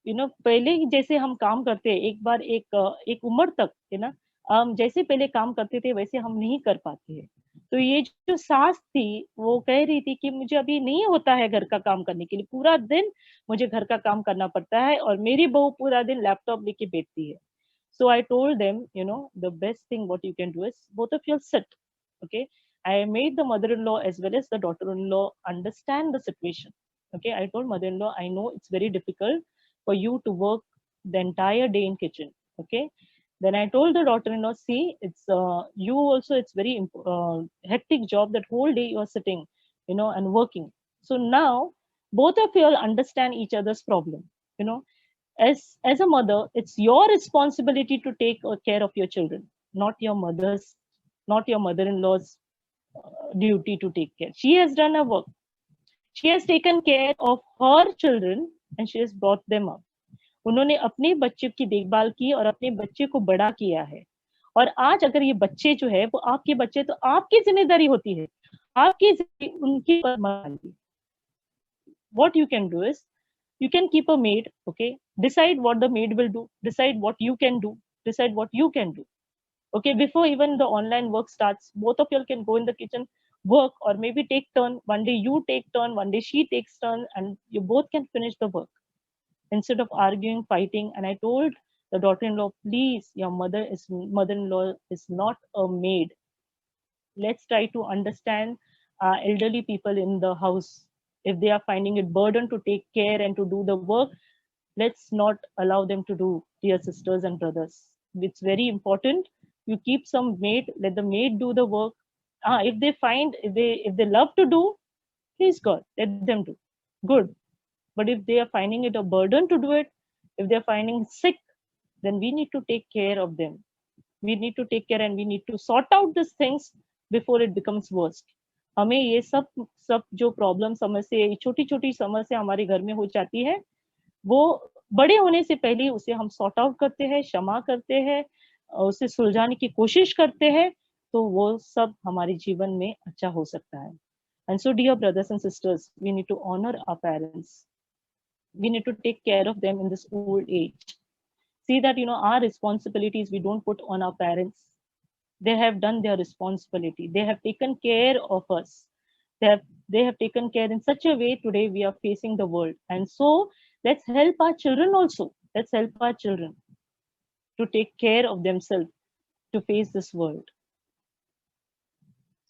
You know, पहले जैसे हम काम करते हैं, एक बार एक उम्र तक है ना, हम जैसे पहले काम करते थे वैसे हम नहीं कर पाते हैं। तो ये जो सास थी, वो कह रही थी कि मुझे अभी नहीं होता है घर का काम करने के लिए, पूरा दिन मुझे घर का काम करना पड़ता है और मेरी बहू पूरा दिन लैपटॉप लेके बैठती है। So I told them, you know, the best thing what you can do is both of you sit. Okay. I made the mother-in-law as well as the daughter-in-law understand the situation. Okay. I told mother-in-law, I know it's very difficult for you to work the entire day in kitchen. Okay. Then I told the daughter-in-law, see, it's you also, it's very hectic job that whole day you are sitting, you know, and working. So now both of you all understand each other's problem, you know. As a mother, it's your responsibility to take care of your children, not your mother's, not your mother-in-law's duty to take care. She has done her work. She has taken care of her children and she has brought them up. उन्होंने अपने बच्चे की देखभाल की और अपने बच्चे को बड़ा किया है। और आज अगर ये बच्चे जो है वो आपके बच्चे, तो आपकी जिम्मेदारी होती है, आपकी उनकी पर मत डालिए। What you can do is, you can keep a maid, okay, decide what the maid will do, decide what you can do, decide what you can do. Okay, before even the online work starts, both of you can go in the kitchen, work, or maybe take turn. One day you take turn, one day she takes turn, and you both can finish the work instead of arguing, fighting. And I told the daughter-in-law, please, your mother-in-law is not a maid. Let's try to understand elderly people in the house. If they are finding it burden to take care and to do the work, let's not allow them to do, dear sisters and brothers. It's very important. You keep some maid, let the maid do the work. If they find, if they love to do, please God, let them do. Good. But if they are finding it a burden to do it, if they're finding sick, then we need to take care of them. We need to take care and we need to sort out these things before it becomes worse. हमें ये सब जो problem समस्या, छोटी छोटी समस्या हमारे घर में हो जाती है, वो बड़े होने से पहले उसे हम सॉर्ट आउट करते हैं, क्षमा करते हैं, उसे सुलझाने की कोशिश करते हैं, तो वो सब हमारे जीवन में अच्छा हो सकता है. And so, dear brothers and sisters, we need to honor our parents. We need to take care of them in this old age. See that, you know, our responsibilities we don't put on our parents. They have done their responsibility. They have taken care of us. They have taken care in such a way today we are facing the world. And so let's help our children also. Let's help our children to take care of themselves to face this world.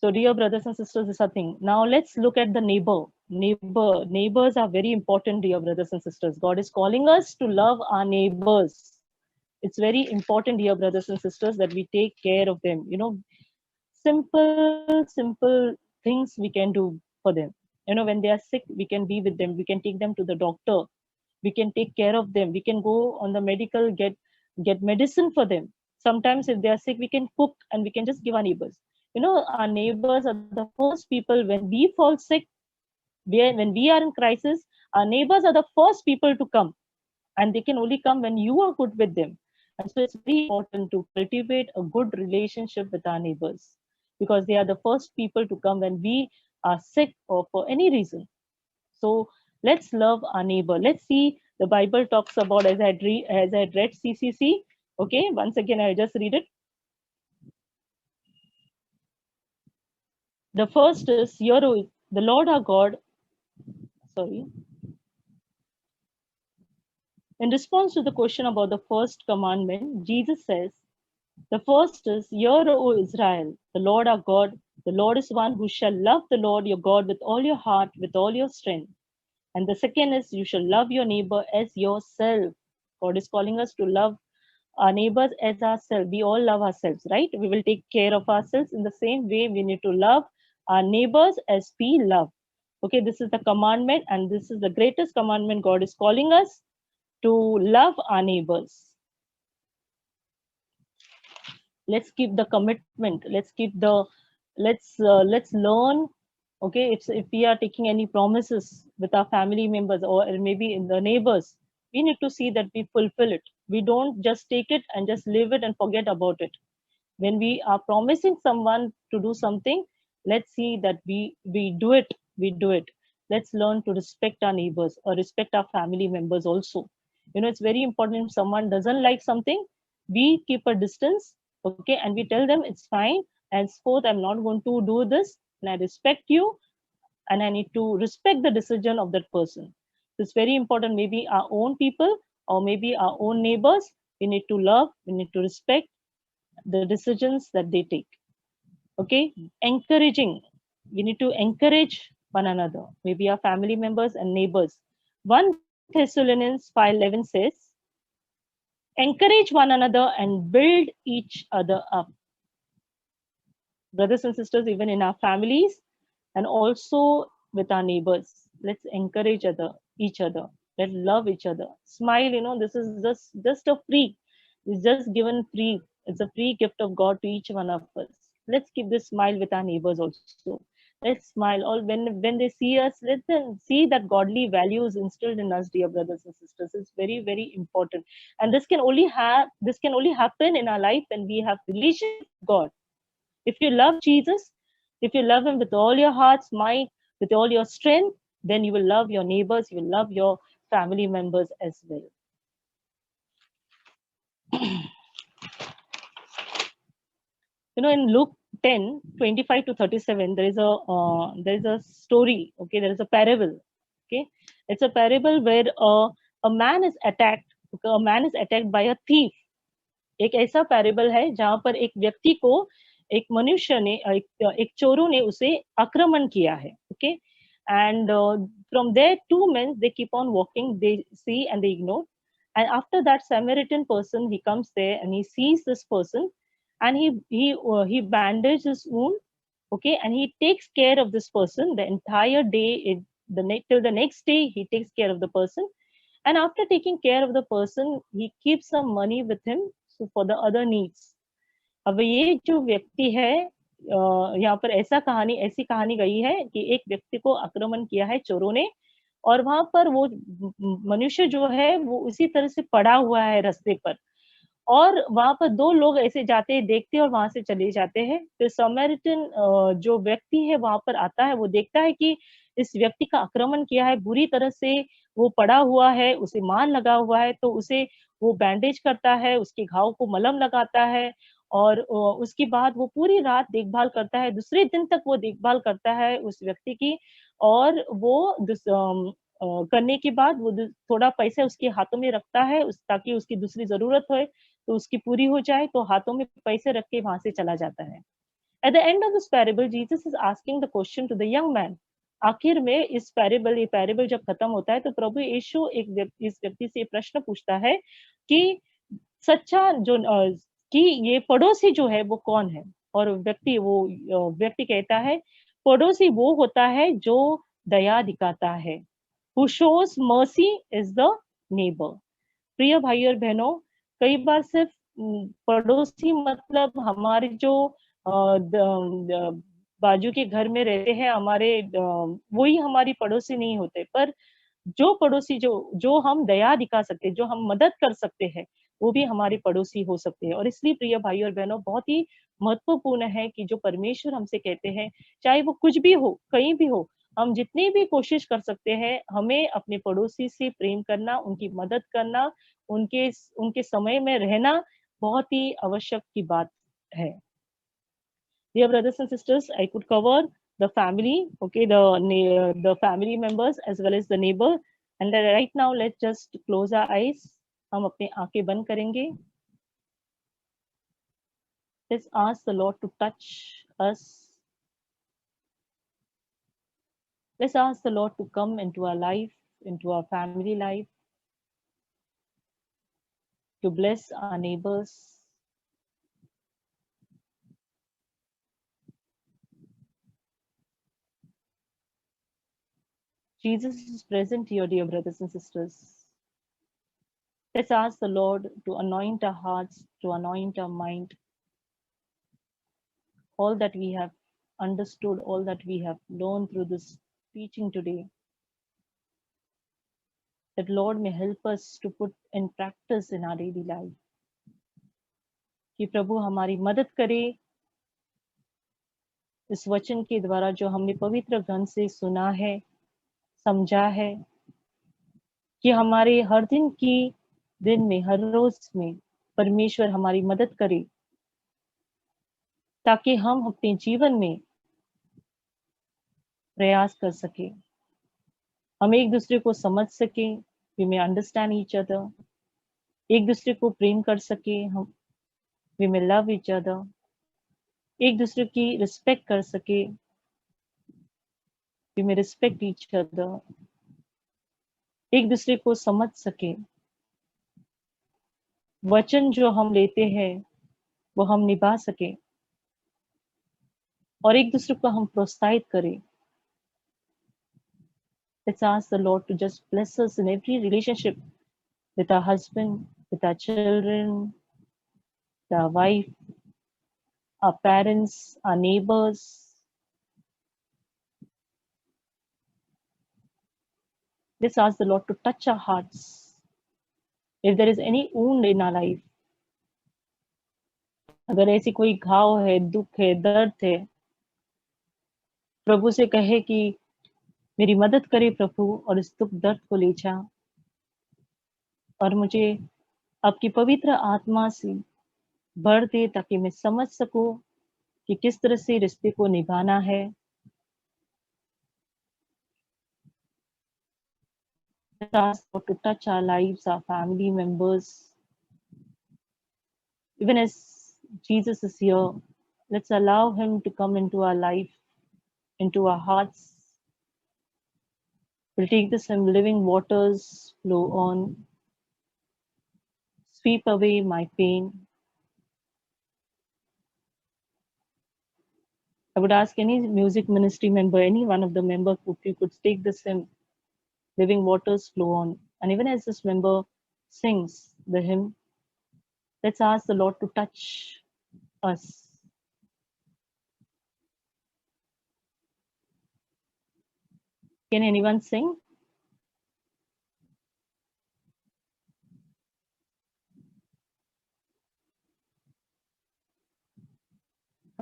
So dear brothers and sisters, this is a thing. Now let's look at the neighbors are very important, dear brothers and sisters. God is calling us to love our neighbors. It's very important, dear brothers and sisters, that we take care of them. Simple things we can do for them. When they are sick, we can be with them. We can take them to the doctor. We can take care of them. We can go on the medical, get medicine for them. Sometimes if they are sick, we can cook and we can just give our neighbors. Our neighbors are the first people when we fall sick, when we are in crisis, our neighbors are the first people to come, and they can only come when you are good with them. And so it's very important to cultivate a good relationship with our neighbors, because they are the first people to come when we are sick or for any reason. So let's love our neighbor. Let's see, the Bible talks about, as I read CCC. Okay, once again, I just read it. The first is, "Hear, O the Lord our God." Sorry. In response to the question about the first commandment, Jesus says, the first is, "Hear, O Israel, the Lord our God, the Lord is one who shall love the Lord your God with all your heart, with all your strength." And the second is, "You shall love your neighbor as yourself." God is calling us to love our neighbors as ourselves. We all love ourselves, right? We will take care of ourselves. In the same way, we need to love our neighbors as we love. Okay, this is the commandment, and this is the greatest commandment. God is calling us to love our neighbors. Let's keep the commitment. Let's learn. Okay, if we are taking any promises with our family members or maybe in the neighbors, we need to see that we fulfill it. We don't just take it and just leave it and forget about it. When we are promising someone to do something, let's see that we do it. Let's learn to respect our neighbors or respect our family members also. It's very important. If someone doesn't like something, we keep a distance, okay, and we tell them it's fine. Henceforth, I'm not going to do this, and I respect you, and I need to respect the decision of that person. It's very important. Maybe our own people or maybe our own neighbors, we need to love, we need to respect the decisions that they take. Okay, encouraging. We need to encourage one another, maybe our family members and neighbors. 1 Thessalonians 5:11 says, "Encourage one another and build each other up." Brothers and sisters, even in our families and also with our neighbors, let's encourage each other. Let's love each other. Smile. This is just a free. It's just given free. It's a free gift of God to each one of us. Let's keep this smile with our neighbors also. Let's smile. All when they see us, let them see that godly values instilled in us, dear brothers and sisters. It's very, very important. And this can only happen in our life when we have relationship with God. If you love Jesus, if you love him with all your heart's might, with all your strength, then you will love your neighbors, you will love your family members as well. In Luke 10:25-37, there is a story. Okay, there is a parable. Okay, it's a parable where a man is attacked. Okay, a man is attacked by a thief. एक ऐसा parable है जहां पर एक व्यक्ति को एक मनुष्य ने एक चोरों ने उसे आक्रमण किया है. Okay, and from there 2 men, they keep on walking, they see and they ignore, and after that Samaritan person, he comes there and he sees this person, and he bandages his wound. Okay, and he takes care of this person the entire day. Till the next day, he takes care of the person, and after taking care of the person, he keeps some money with him for the other needs. अब ये जो व्यक्ति है, यहाँ पर ऐसी कहानी गई है कि एक व्यक्ति को आक्रमण किया है चोरों ने, और वहां पर वो मनुष्य जो है वो उसी तरह से पड़ा हुआ है रास्ते पर, और वहां पर 2 लोग ऐसे जाते हैं, देखते और वहां से चले जाते हैं. फिर समरिटन जो व्यक्ति है वहां पर आता है, वो देखता है कि इस व्यक्ति का आक्रमण किया है, बुरी तरह से वो पड़ा हुआ है, उसे मार लगा हुआ है, तो उसे वो बैंडेज करता है, उसके घाव को मलहम लगाता है, और उसके बाद वो पूरी रात देखभाल करता है. दूसरे दिन तक वो देखभाल करता है उस व्यक्ति की, और वो करने के बाद वो थोड़ा पैसा उसके हाथों में रखता है, ताकि उसकी दूसरी जरूरत हो तो उसकी पूरी हो जाए, तो हाथों में पैसे रख के वहां से चला जाता है. At the end of this parable, Jesus is asking the question to the young man. आखिर में इस ये पैरेबल जब खत्म होता है तो प्रभु यीशु इस व्यक्ति से प्रश्न पूछता है कि सच्चा कि ये पड़ोसी जो है वो कौन है, और व्यक्ति कहता है पड़ोसी वो होता है जो दया दिखाता है। Who shows mercy is the neighbor. प्रिय भाई और बहनों, कई बार सिर्फ पड़ोसी मतलब हमारे जो बाजू के घर में रहते हैं हमारे, वही हमारी पड़ोसी नहीं होते, पर जो पड़ोसी जो हम दया दिखा सकते हैं, जो हम मदद कर सकते हैं, वो भी हमारे पड़ोसी हो सकते हैं। और इसलिए प्रिय भाई और बहनों, बहुत ही महत्वपूर्ण है कि जो परमेश्वर हमसे कहते हैं, चाहे वो कुछ भी हो, कहीं भी हो, हम जितनी भी कोशिश कर सकते हैं, हमें अपने पड़ोसी से प्रेम करना, उनकी मदद करना, उनके समय में रहना बहुत ही आवश्यक की बात है। Dear brothers and sisters, I could cover the family, okay, the family members as well as the neighbor. And right now, let's just close our eyes. हम अपने आंखें बंद करेंगे. Let's ask the Lord to touch us. Let's ask the Lord to come into our life, into our family life, to bless our neighbors. Jesus is present here, dear brothers and sisters. Let's ask the Lord to anoint our hearts, to anoint our mind. All that we have understood, all that we have learned through this teaching today, that Lord may help us to put in practice in our daily life. कि प्रभु हमारी मदद करे इस वचन के द्वारा जो हमने पवित्र ग्रंथ से सुना है, समझा है, कि हमारे हर दिन में, हर रोज में परमेश्वर हमारी मदद करे, ताकि हम अपने जीवन में प्रयास कर सके, हम एक दूसरे को समझ सके, we may understand each other, एक दूसरे को प्रेम कर सके, हम we may love each other, एक दूसरे की रिस्पेक्ट कर सके, we may respect each other, एक दूसरे को समझ सके, वचन जो हम लेते हैं वो हम निभा सके, और एक दूसरे को हम प्रोत्साहित करें. Let's ask the Lord to just bless us in every relationship, with our husband, with our children, with our wife, our parents, our neighbors. Let's ask the Lord to touch our hearts. If there is any wound in our life, अगर ऐसी कोई घाव है, दुख है, दर्द है, प्रभु से कहे कि मेरी मदद करे प्रभु, और इस दुख दर्द को ले जा, और मुझे आपकी पवित्र आत्मा से भर दे, ताकि मैं समझ सकूं कि किस तरह से रिश्ते को निभाना है. Let's ask God to touch our lives, our family members. Even as Jesus is here, let's allow him to come into our life, into our hearts. We'll take this hymn, Living Waters Flow On. Sweep away my pain. I would ask any music ministry member, any one of the members, if you could take this hymn, Living Waters Flow On. And even as this member sings the hymn, let's ask the Lord to touch us. Can anyone sing?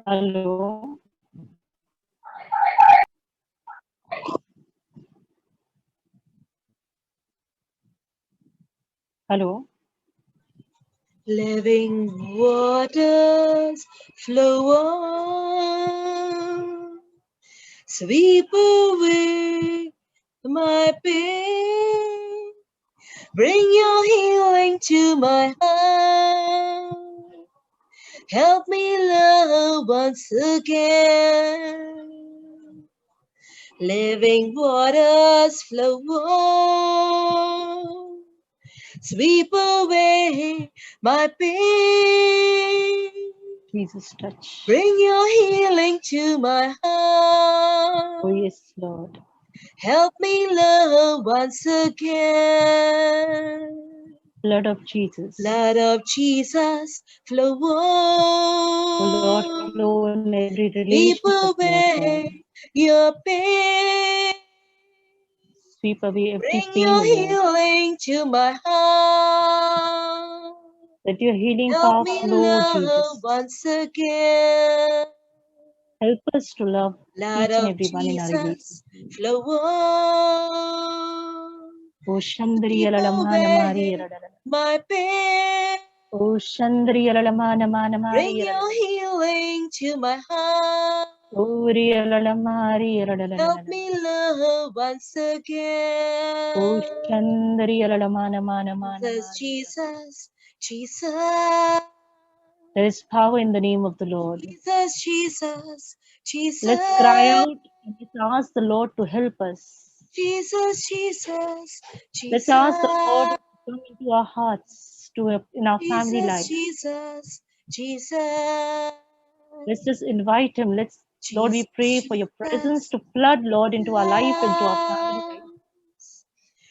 Hello. Hello. Living waters flow on, sweep away my pain, bring your healing to my heart. Help me love once again. Living waters flow on. Sweep away my pain. Jesus, touch. Bring your healing to my heart. Oh, yes, Lord. Help me love once again. Blood of Jesus. Blood of Jesus, flow Oh, Lord, on. flow in every Sweep relationship, Lord God. away your pain. Sweep away every Bring pain, your O Lord. healing to my heart. Let your healing Help power me flow, love Jesus. once again. Help us to love Blood each and of every one in our Jesus, relationship. flow on. Oh, Shandri Sweep Alalamana Mari away Yaradala. my pain. Oh, Shandri Alalamana Mana Mari Bring your Yaradala. healing to my heart. Oh, Rialalamari Help Yaradala. me love once again. Oh, Shandri Alalamana Mana Mana Jesus, Mari. Jesus, Jesus. There is power in the name of the Lord. Jesus, Jesus, Jesus. Let's cry out and let's ask the Lord to help us. Jesus, Jesus, Let's ask the Lord Jesus. to come into our hearts, in our family Jesus, life. Jesus, Jesus. Let's just invite Him. Lord, we Jesus, pray for your presence Jesus. to flood, Lord, into our life, into our family life.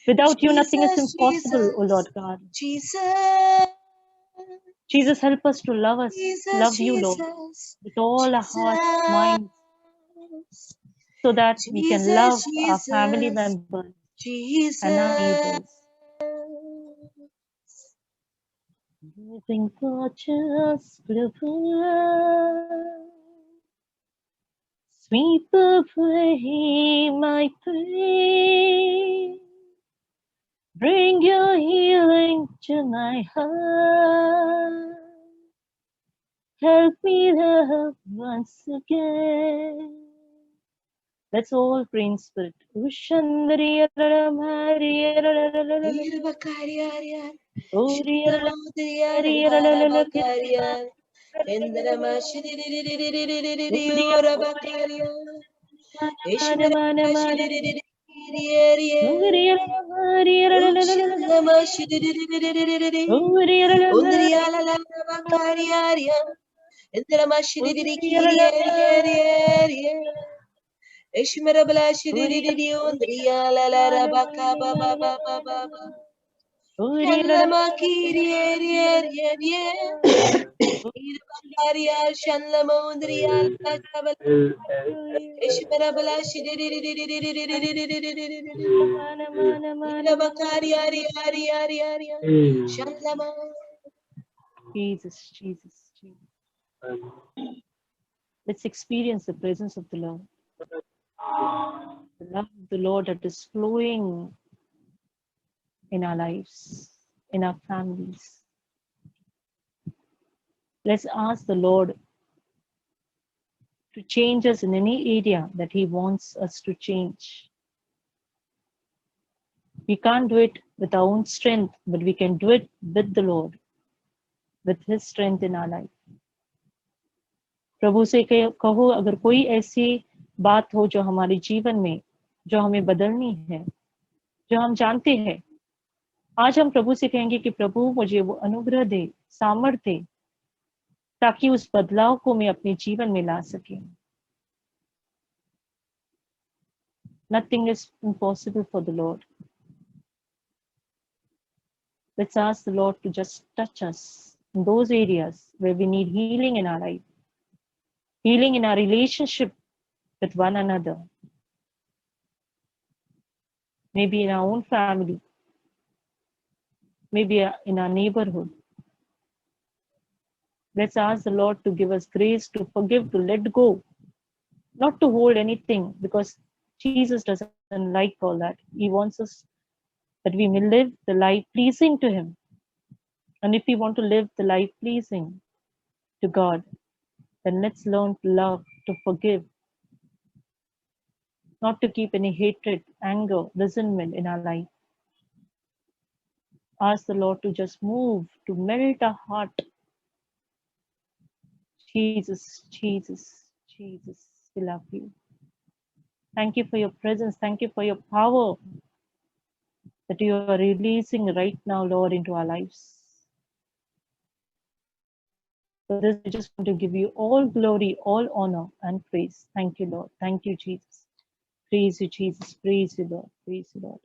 Without you, nothing is Jesus, impossible, O Jesus, Lord God. Jesus. Jesus, help us to love Jesus, you, Lord, Jesus, with all our hearts, minds, Jesus. so that we can love Jesus, our family Jesus, members and our Jesus. neighbors. Living waters sweep away my pain. Bring your healing to my heart. Help me love once again. Let's all pray in spirit. Jesus, Jesus, Jesus. Let's experience the presence of the Lord. The love of the Lord that is flowing in our lives, in our families. Let's ask the Lord to change us in any area that He wants us to change. We can't do it with our own strength, but we can do it with the Lord, with His strength in our life. प्रभु से कहो, अगर कोई ऐसी बात हो जो हमारे जीवन में, जो हमें बदलनी है, जो हम जानते हैं, आज हम प्रभु से कहेंगे कि प्रभु मुझे वो अनुग्रह दे, सामर्थ्य दे, ताकि उस बदलाव को मैं अपने जीवन में ला सके. Nothing is impossible for the Lord. Let's ask the Lord to just touch us in those areas where we need healing in our life, healing in our relationship with one another, maybe in our own family, maybe in our neighborhood. Let's ask the Lord to give us grace to forgive, to let go, not to hold anything, because Jesus doesn't like all that. He wants us that we may live the life pleasing to Him. And if we want to live the life pleasing to God, then let's learn to love, to forgive, not to keep any hatred, anger, resentment in our life. Ask the Lord to just move, to melt our heart, Jesus, Jesus, Jesus, we love you. Thank you for your presence. Thank you for your power that you are releasing right now, Lord, into our lives. For this, we just want to give you all glory, all honor, and praise. Thank you, Lord. Thank you, Jesus. Praise you, Jesus. Praise you, Lord. Praise you, Lord.